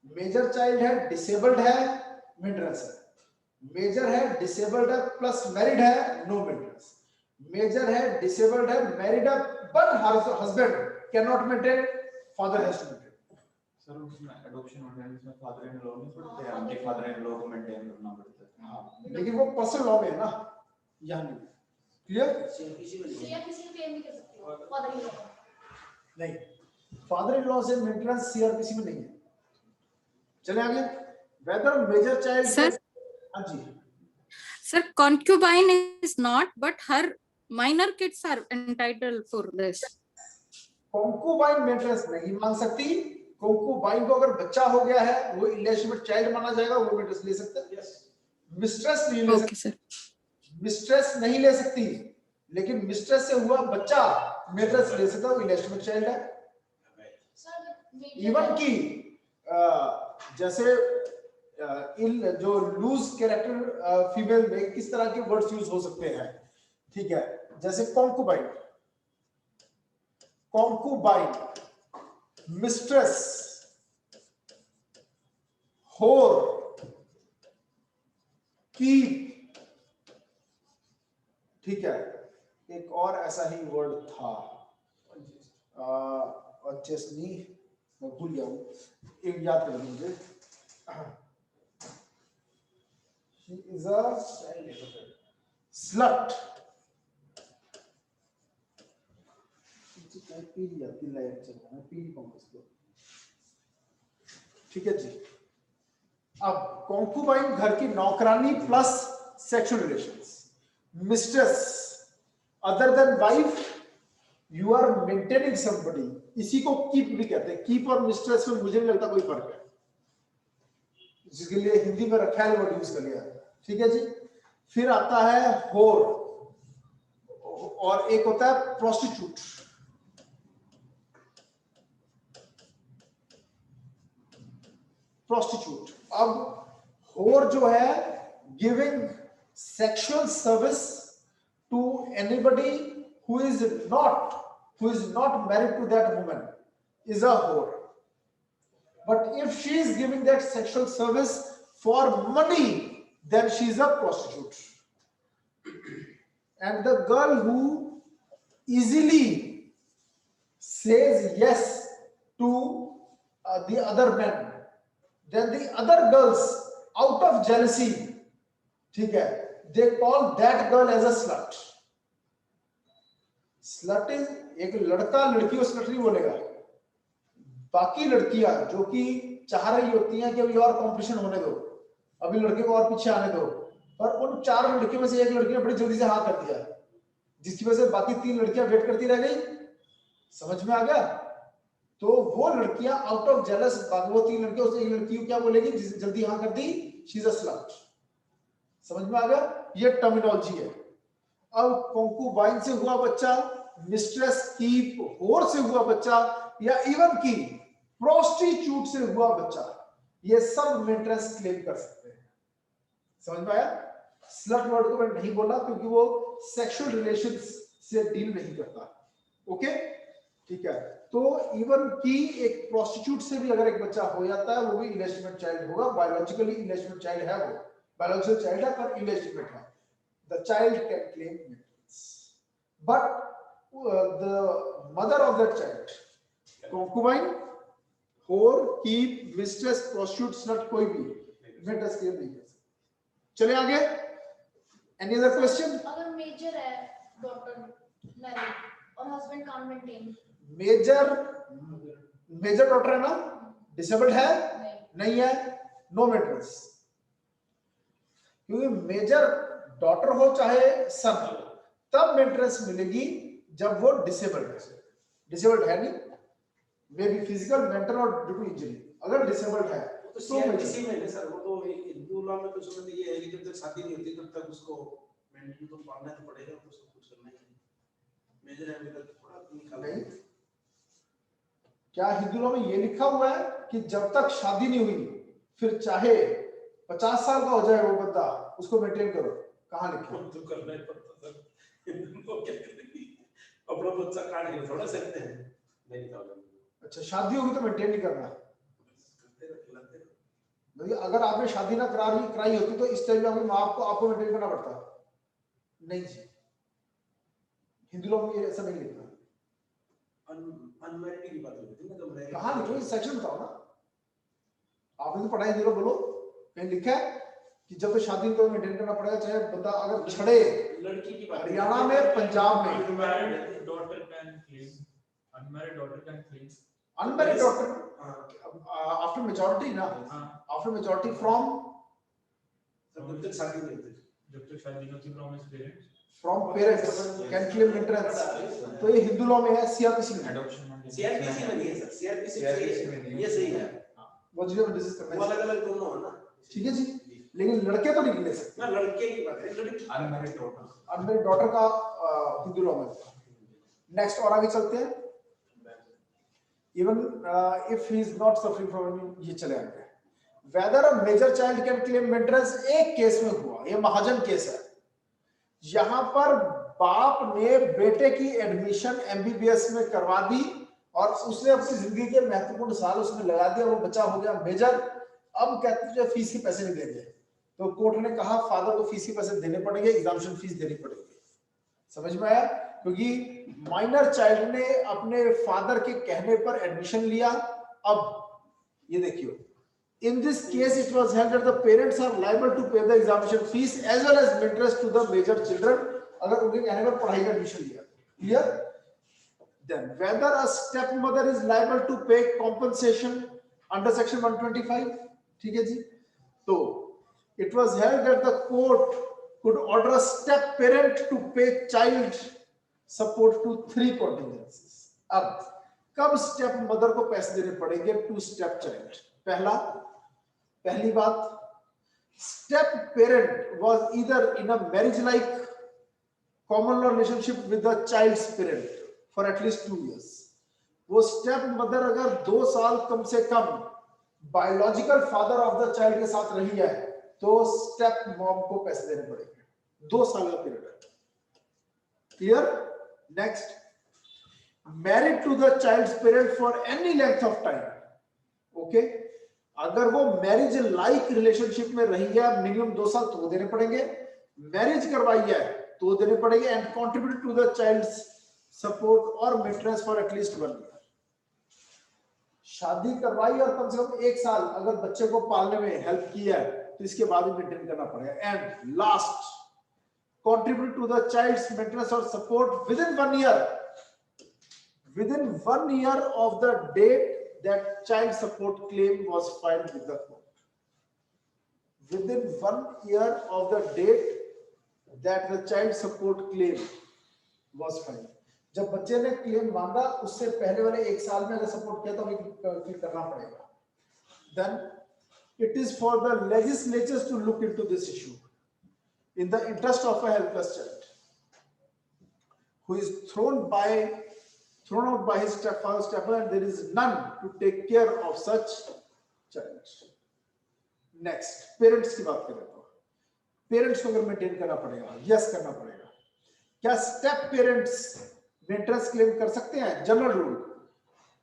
मेजर चाइल्ड है डिसेबल्ड है मेंटेनेंस है, मेजर है डिसेबल्ड है प्लस मैरिड है नो मेंटेनेंस, मेजर है डिसेबल्ड है मैरिड है but husband can not maintain, father has to maintain. Sir उसमें एडॉप्शन होता है जिसमें फादर इन लॉ नहीं पड़ते हैं, आंटी फादर इन लॉ को मेंटेन करना पड़ता है। हाँ लेकिन वो पर्सनल लॉ में है ना, यहाँ नहीं। क्लियर? CRPC में तो नहीं या किसी को क्लेम नहीं कर सकते हो फादर इन लॉ का। नहीं, फादर इन लॉ से मेंटेनेंस सीआरपीसी में नहीं है। चले आगे। वेदर मेजर चाइल्ड सर हाँ जी sir concubine is not but her minor kids are entitled for this. Concubine maintenance नहीं मांग सकती। कॉन्कुबाइन को अगर बच्चा हो गया है वो इलेजिटिमेट चाइल्ड माना जाएगा, वो मेंटेनेंस ले सकता है। यस मिस्ट्रेस नहीं ले Okay सकती, sir. मिस्ट्रेस नहीं ले सकती, लेकिन मिस्ट्रेस से हुआ बच्चा मेंटेनेंस ले सकता है, वो इलेजिटिमेट चाइल्ड है। सर इवन की जैसे इन जो लूज कैरेक्टर फीमेल में किस तरह के वर्ड्स यूज हो सकते हैं, ठीक है, जैसे कॉन्कुबाइन, कॉन्कुबाइन, मिस्ट्रेस, होर, कीप, ठीक है। एक और ऐसा ही वर्ड था नहीं, मैं भूल गया हूँ, एक याद कर मुझे। She is a slut. ठीक है जी। अब कॉन्कुबाइन घर की नौकरानी plus sexual relations. Mistress other than wife, you are maintaining somebody, इसी को कीप भी कहते हैं। कीप और मिस्ट्रेस में मुझे नहीं लगता कोई फर्क है, जिसके लिए हिंदी में रखैल वर्ड यूज कर लिया, ठीक है जी। फिर आता है होर, और एक होता है प्रोस्टिट्यूट। प्रोस्टिट्यूट, अब होर जो है giving sexual service to anybody who is not married to that woman is a whore. But if she is giving that sexual service for money, then she is a prostitute. And the girl who easily says yes to the other men, then the other girls out of jealousy, ठीक है, they call that girl as a slut. Slut is एक लड़का लड़की को slot नहीं बोलेगा। बाकी लड़कियां जो कि चाह रही होती हैं कि अभी और कंपटीशन होने दो, अभी लड़के को और पीछे आने दो, पर उन 4 लड़कियों में से एक लड़की ने बड़ी जल्दी से हाँ कर दिया, जिसकी वजह से बाकी 3 लड़कियां वेट करती रह गई। समझ में आ गया? तो वो लड़कियां आउट ऑफ जेलस, बाकी वो 3 लड़कियां उससे एक लड़की को क्या बोलेगी जिसने जल्दी हाँ कर दी, शी इज अ स्लट। समझ में आ गया? ये टर्मिनोलॉजी है। अब कॉन्कुबाइन से हुआ बच्चा, मिस्ट्रेस, कीप, होर से हुआ बच्चा, या इवन की प्रोस्टिट्यूट से हुआ बच्चा, ये सब मेंटेनेंस क्लेम कर सकते हैं। समझ में आया? स्लट वर्ड को मैं नहीं बोला क्योंकि वो सेक्सुअल रिलेशंस से डील नहीं करता। ओके, ठीक है। तो इवन की एक प्रोस्टिट्यूट से भी अगर एक बच्चा हो जाता है, वो भी इलेजिटिमेट चाइल्ड होगा। बायोलॉजिकली इलेजिटिमेट चाइल्ड है, वो बायोलॉजिकल चाइल्ड है पर इलेजिटिमेट है। The child can claim maintenance, but the mother of that child, concubine, whore, keep, mistress, prostitute, slut, कोई भी मेंटेनेंस क्लेम नहीं कर सकता। चले आगे। Any other question? अगर मेजर है डॉटर मैरिड और husband can't maintain, major daughter है ना, डिसेबल्ड है नहीं है, नो मेंटेनेंस। क्योंकि मेजर डॉटर हो चाहे सन हो, तब मेंटेनेंस मिलेगी जब वो डिसेबल्ड है। डिसेबल्ड है नहीं, मे बी फिजिकल, मेंटल और ड्यू टू इंजरी। अगर डिसेबल्ड है तो CRPC में है सर, वो तो हिंदू लॉ में तो सुनते ये है कि जब तक शादी नहीं होती तब तक उसको मेंटेन तो पालना तो पड़ेगा, तो सब कुछ करना ही है। मेजर है मेरा थोड़ा निकाल नहीं, क्या हिंदू लॉ में ये लिखा हुआ है कि जब तक शादी नहीं हुई, फिर चाहे 50 साल का हो जाए वो बंदा, उसको मेंटेन करो? कहाँ लिखा है? तो करना ही पड़ता सर, हिंदू को क्या करेंगे? अपना बच्चा काट के थोड़ा सकते हैं, नहीं था। अच्छा, शादी होगी तो मेंटेन नहीं करना। करते रहते हैं। भैया अगर आपने शादी ना कराई होती तो इस टाइम में आपकी माँ को आपको मेंटेन करना पड़ता? नहीं जी, हिंदू लोग में ऐसा नहीं लिखा। अनमैरिड की बात होती है ना, तो मैरिड कहाँ लिखो, इस सेक्शन बताओ ना, आपने तो पढ़ा है, हिंदू लोग बोलो कहीं लिखा है कि जब शादी को मेंटेन करना पड़ेगा, चाहे बंदा अगर छड़े। लड़की की बात, हरियाणा में, पंजाब में Unmarried daughter can claim. Unmarried daughter can claim. Unmarried doctor हाँ, आफ्टर मेजॉरिटी ना, हाँ, आफ्टर मेजॉरिटी फ्रॉम जब तक शादी नहीं होती, जब तक शादी नहीं होती from his parents. Parents can claim maintenance. तो ये हिंदू लॉ में है, सीआरपीसी में। Adoption and सीआरपीसी में नहीं है सर, सीआरपीसी में ये सही है, वो जो डिसीज वो करना है, अलग-अलग दोनों है ना। ठीक है जी, लेकिन लड़के तो नहीं ले सकते। ना लड़के की बात है, लड़की unmarried daughter. अनमैरिड डॉटर का हिंदू लॉ में। नेक्स्ट और आगे चलते हैं। Even if he is not suffering from, ये चले आगे। Whether a major child can claim maintenance, एक केस में हुआ, ये महाजन केस है, यहां पर बाप ने बेटे की एडमिशन एमबीबीएस में करवा दी और उसने अपनी जिंदगी के महत्वपूर्ण साल उसमें लगा दिया, वो बच्चा हो गया मेजर। अब कहते हैं फीस के पैसे नहीं देंगे, तो कोर्ट ने कहा फादर को फीस के पैसे देने पड़ेंगे, एग्जामिनेशन फीस देनी पड़ेगी। समझ में आया? क्योंकि माइनर चाइल्ड ने अपने फादर के कहने पर एडमिशन लिया। अब ये देखियो, in this case it was held that the parents are liable to pay the examination fees as well as interest to the major children, अगर उनके कहने पर पढ़ाई का एडमिशन लिया। Clear? then whether a stepmother is liable to pay compensation under section 125, ठीक है जी। तो it was held that the court could order a step parent to pay child support to 3 contingencies। अब कब स्टेप मदर को पैसे देने पड़ेंगे to step child? पहली बात, step parent was either in a marriage like common law relationship with the child's parent for at least 2 years। वो step mother अगर 2 साल कम से कम biological father of the child के साथ रही है तो स्टेप मॉम को पैसे देने पड़ेंगे। 2 साल का पीरियड है। Clear? Next, married to the child's parent for any length of time. Okay, अगर वो मैरिज लाइक रिलेशनशिप में रही है मिनिमम 2 साल तो देने पड़ेंगे, मैरिज करवाई है तो देने पड़ेंगे, and contribute to the child's support और मेंटेनेंस फॉर एटलीस्ट 1 year। शादी करवाई और कम से कम 1 साल अगर बच्चे को पालने में हेल्प किया है तो इसके बाद भी मेंटेन करना पड़ेगा। And last, contribute to the child's maintenance और support within 1 year of the date that child support claim was filed with the court। Within 1 year of the date that the child support claim was filed। जब बच्चे ने claim मांगा उससे पहले वाले 1 साल में अगर सपोर्ट किया तो फिर करना पड़ेगा। Then it is for the legislatures to look into this issue in the interest of a helpless child who is thrown out by his stepfather, stepmother, and there is none to take care of such child। Next, parents की बात करें तो parents को अगर maintain करना पड़ेगा, yes करना पड़ेगा। क्या स्टेप पेरेंट्स मेंटेनेंस क्लेम कर सकते हैं? General rule,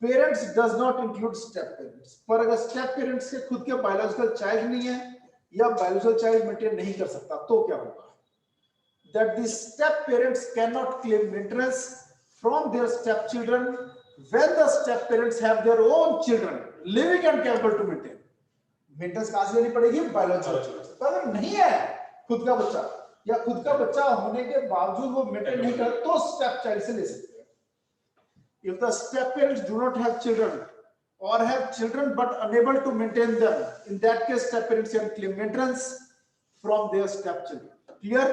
parents does not include step parents. पर अगर स्टेप पेरेंट्स के खुद के बायोलॉजिकल चाइल्ड नहीं है या बायोलॉजिकल चाइल्ड मेंटेन नहीं कर सकता तो क्या होगा? That the step parents cannot claim maintenance from their stepchildren when the step parents have their own children living and capable to maintain। Maintenance कहां से लेनी पड़ेगी? बायोलॉजिकल। तो अगर नहीं है खुद का बच्चा या खुद का बच्चा होने के बावजूद वो मेंटेन नहीं कर तो स्टेप चाइल्ड से ले सकते हैं। If the step parents do not have children or have children but unable to maintain them, in that case step parents can claim maintenance from their stepchildren। Clear?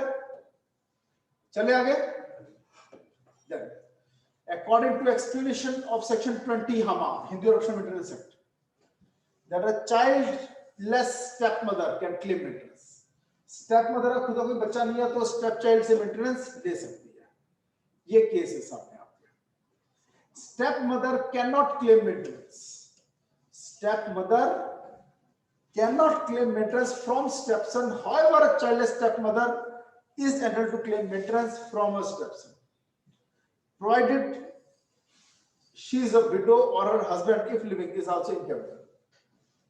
चले आगे। Then, according to explanation of section 20 HAMA, Hindu Adoption Maintenance Act, that a childless stepmother can claim maintenance। stepmother का खुद का कोई बच्चा नहीं है तो step child से maintenance ले सकती है। ये केस है सामने आपके। stepmother cannot claim maintenance। stepmother cannot claim maintenance from stepson, however a childless stepmother is entitled to claim maintenance from a stepson provided she is a widow or her husband if living is also incapable.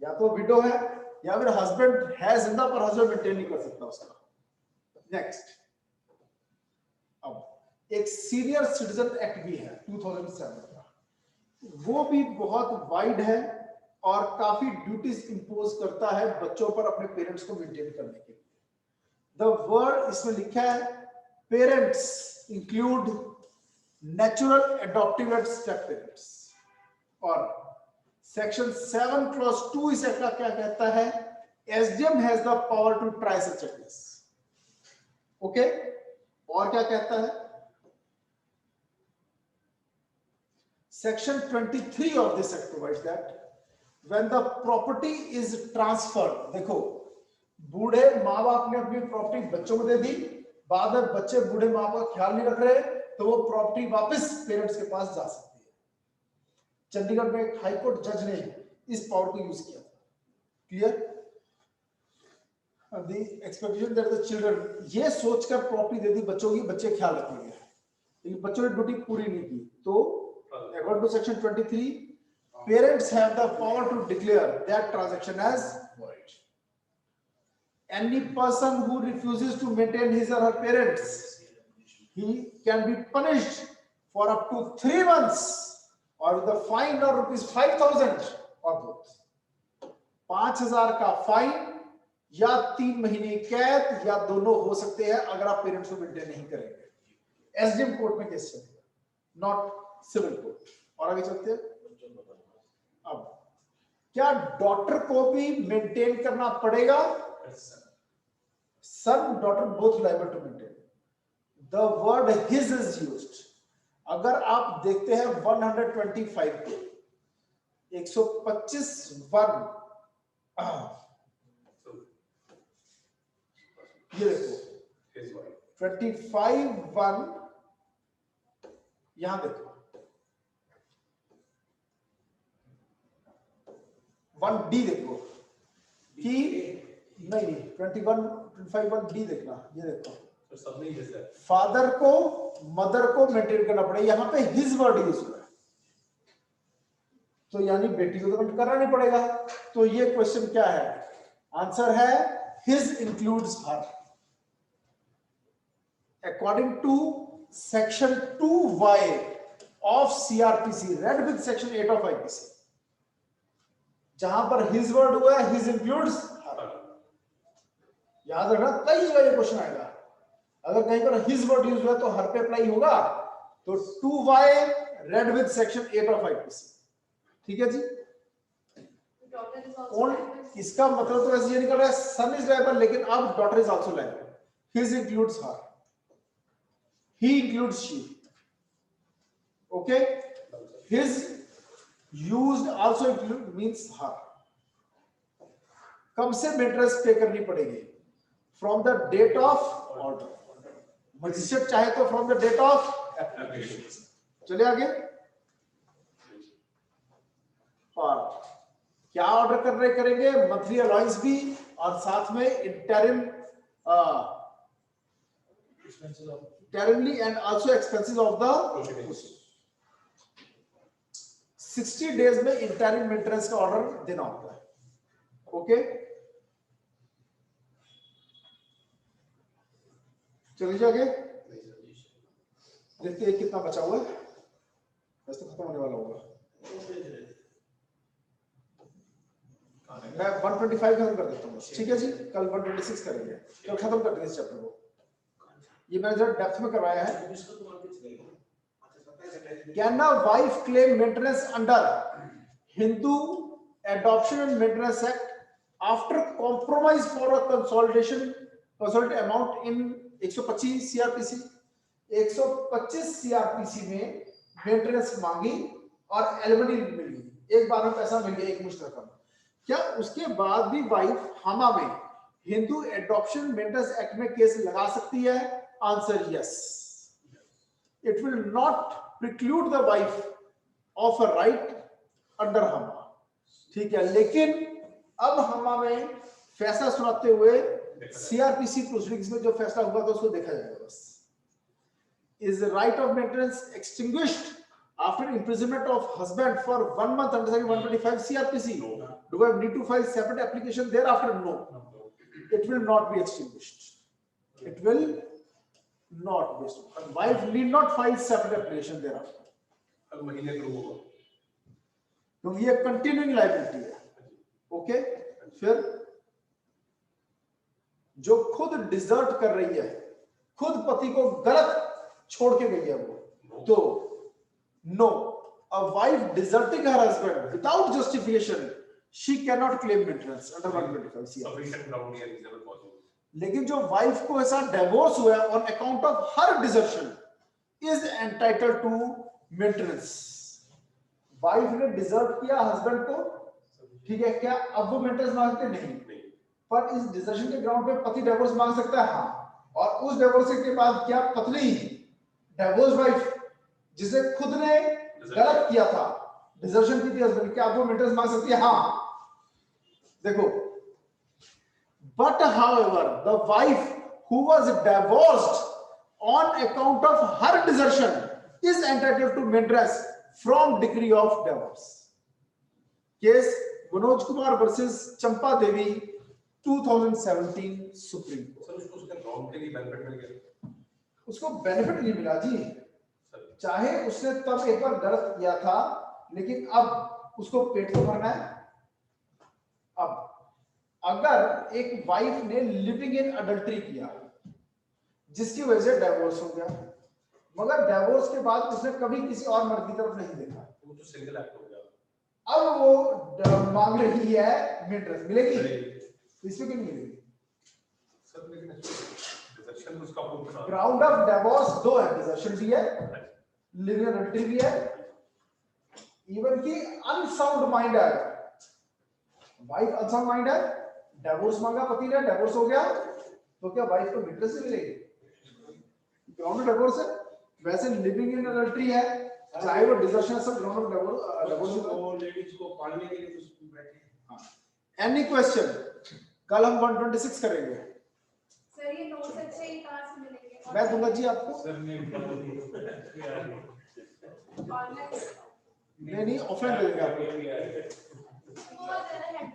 या तो window है या फिर husband है जिंदा पर husband maintain नहीं कर सकता उसका. नेक्स्ट, अब एक सीनियर सिटीजन एक्ट भी है 2007 का, वो भी बहुत वाइड है और काफी ड्यूटीज इंपोज करता है बच्चों पर अपने पेरेंट्स को मेंटेन करने के लिए. द वर्ड इसमें लिखा है parents include natural adoptive and step parents. और सेक्शन 7 क्लॉज 2 इस एक्ट का क्या कहता है? SDM has the power to try such a case. Okay, और क्या कहता है? Section 23 of this act provides that when the property is transferred, देखो बूढ़े माँ बाप ने अपनी प्रॉपर्टी बच्चों को दे दी, बाद में बच्चे बूढ़े माँ बाप का ख्याल नहीं रख रहे तो वो प्रॉपर्टी वापस पेरेंट्स के पास जा सकती है. चंडीगढ़ में एक हाई कोर्ट जज ने इस पावर को यूज किया. Clear? The expectation that the children, ये सोचकर प्रॉपर्टी दे दी बच्चों की, बच्चे ख्याल रखेंगे, लेकिन बच्चों ने ड्यूटी पूरी नहीं की, तो according to section 23 parents have the power to declare that transaction as void. Any person who refuses to maintain his or her parents, he can be punished for up to 3 months or with a fine or ₹5,000 or both. 5,000 का fine या 3 महीने कैद या दोनों हो सकते हैं अगर आप पेरेंट्स को मेंटेन नहीं करेंगे. एसडीएम कोर्ट में केस चलेगा, नॉट सिविल कोर्ट. और आगे चलते हैं. अब क्या डॉटर को भी मेंटेन करना पड़ेगा? Son daughter both liable to maintain. The word his is used. अगर आप देखते हैं 125 को 125(1), ये देखो 25(1), यहां देखो 1D देखो कि नहीं 25(1) देखना, ये देखो तो सब नहीं है सर. फादर को मदर को मेंटेन करना पड़ेगा. यहाँ पे हिज वर्ड यूज हुआ है, तो यानी बेटी को तो मेंटेन करना नहीं पड़ेगा. तो ये क्वेश्चन क्या है? आंसर है his includes her. According to section 2Y of CrPC, read with section 8 of IPC, जहां पर हिज वर्ड हुआ है हिज इंक्लूड्स हर. याद रखना, कई जगह ये क्वेश्चन आएगा. अगर कहीं पर हिज वर्ड यूज हुआ है तो हर पे अप्लाई होगा. तो 2Y red with section 8 of IPC. ठीक है जी. और इसका मतलब तो ऐसे ये निकल रहा है सन इज लायबल, लेकिन अब daughter is also liable. His includes her, he includes she. Okay, his used also means her. कब से इंटरेस्ट पे करनी पड़ेगी? From the date of order. Magistrate चाहे तो from the date of application. चलिए आगे. और क्या ऑर्डर कर रहे करेंगे? मंथली अलाउंस भी और साथ में interim and also expenses of the 60 days में इंटरिम मेंटेनेंस का ऑर्डर देना होता है. ओके, चलिए आगे देखते हैं कितना बचा हुआ है. बस तो खत्म होने वाला होगा. मैं 125 खत्म कर देता हूँ. ठीक है जी, कल 126 करेंगे, कल खत्म कर देंगे इस चैप्टर को. ये मैंने जरा डेप्थ में करवाया है. Can a wife claim maintenance under Hindu Adoption and Maintenance Act after compromise for a consolidated amount in 125 CRPC? 125 CRPC में मेंटेनेंस मांगी और एलिमनी मिली, एक बार में पैसा मिल गया, एक मुश्त रकम. क्या उसके बाद भी वाइफ हामा में हिंदू एडॉप्शन मेंटेनेंस एक्ट में केस लगा सकती है? Answer yes. It will not preclude the wife of a right under हमा. ठीक है, लेकिन अब हमा में फैसला सुनाते हुए सीआरपीसी प्रोसीडिंग्स में जो फैसला हुआ था उसको देखा जाएगा बस. Is the right of maintenance extinguished after imprisonment of husband for 1 month under section 125 CRPC? No. Do I need to file separate application thereafter? No. It will not be extinguished. It will not be. Wife need not file separate application thereafter. हर महीने through होगा। तो ये continuing liability है। Okay, फिर जो खुद dessert कर रही है, खुद पति को गलत छोड़ के गई है वो, तो no, a wife deserting her husband without justification, she cannot claim maintenance under 125 CR. Sufficient ground या reasonable cause। लेकिन जो वाइफ को ऐसा डिवोर्स हुआ है on account of her desertion is entitled to maintenance. Wife ने डिजर्ट किया husband को, ठीक है, क्या अब वो मेंटेनेंस मांगते? नहीं, पर इस डिजर्शन के ग्राउंड पे पति डिवोर्स मांग सकता है, हाँ। और उस डिवोर्स के बाद क्या पत्नी डिवोर्स वाइफ जिसे खुद ने गलत किया था, डिजर्शन की थी हस्बैंड, क्या वो मेंटेनेंस मांग सकती है? हाँ। देखो, but however the wife who was divorced on account of her desertion is entitled to maintenance from decree of divorce. Case Manoj Kumar versus Champa Devi 2017 supreme court. Sir उसको उसके ग्राउंड के लिए बेनिफिट मिल गया? उसको बेनिफिट नहीं मिला जी, चाहे उसने तब एक बार गलत किया था, लेकिन अब उसको पेट तो भरना है। अब अगर एक वाइफ ने लिविंग इन अडल्ट्री किया जिसकी वजह से डिवोर्स हो गया, मगर डिवोर्स के बाद उसने कभी किसी और मर्द की तरफ नहीं देखा, वो तो सिंगल एक्ट हो गया। अब वो मांग रही है मेंटेनेंस, मिलेगी? इसमें क्यों नहीं मिलेगी? सर लेकिन डिजर्शन उसका पूरा ग्राउंड ऑफ डिवोर्स दो है, डिजर्शन भी है, लिविंग इन अडल्ट्री भी है, इवन की अनसाउंड माइंड है, वाइफ अनसाउंड माइंड है, डिवोर्स मांगा पति ने, डिवोर्स हो गया, तो क्या वाइफ को मेंटेनेंस मिलेगी? ग्राउंड डिवोर्स है, वैसे लिविंग इन अडल्ट्री है, चाहे वो डिजर्शन सब ग्राउंड ऑफ डिवोर्स वो लेडीज को पालने के लिए तो बैठे। हां, एनी क्वेश्चन? कल हम 126 करेंगे। सर ये नोट्स अच्छे ही कहां से मिलेंगे? मैं दूंगा जी आपको। सर ने ऑनलाइन नहीं ऑफलाइन दे देंगे आपको। वो जरा हैंड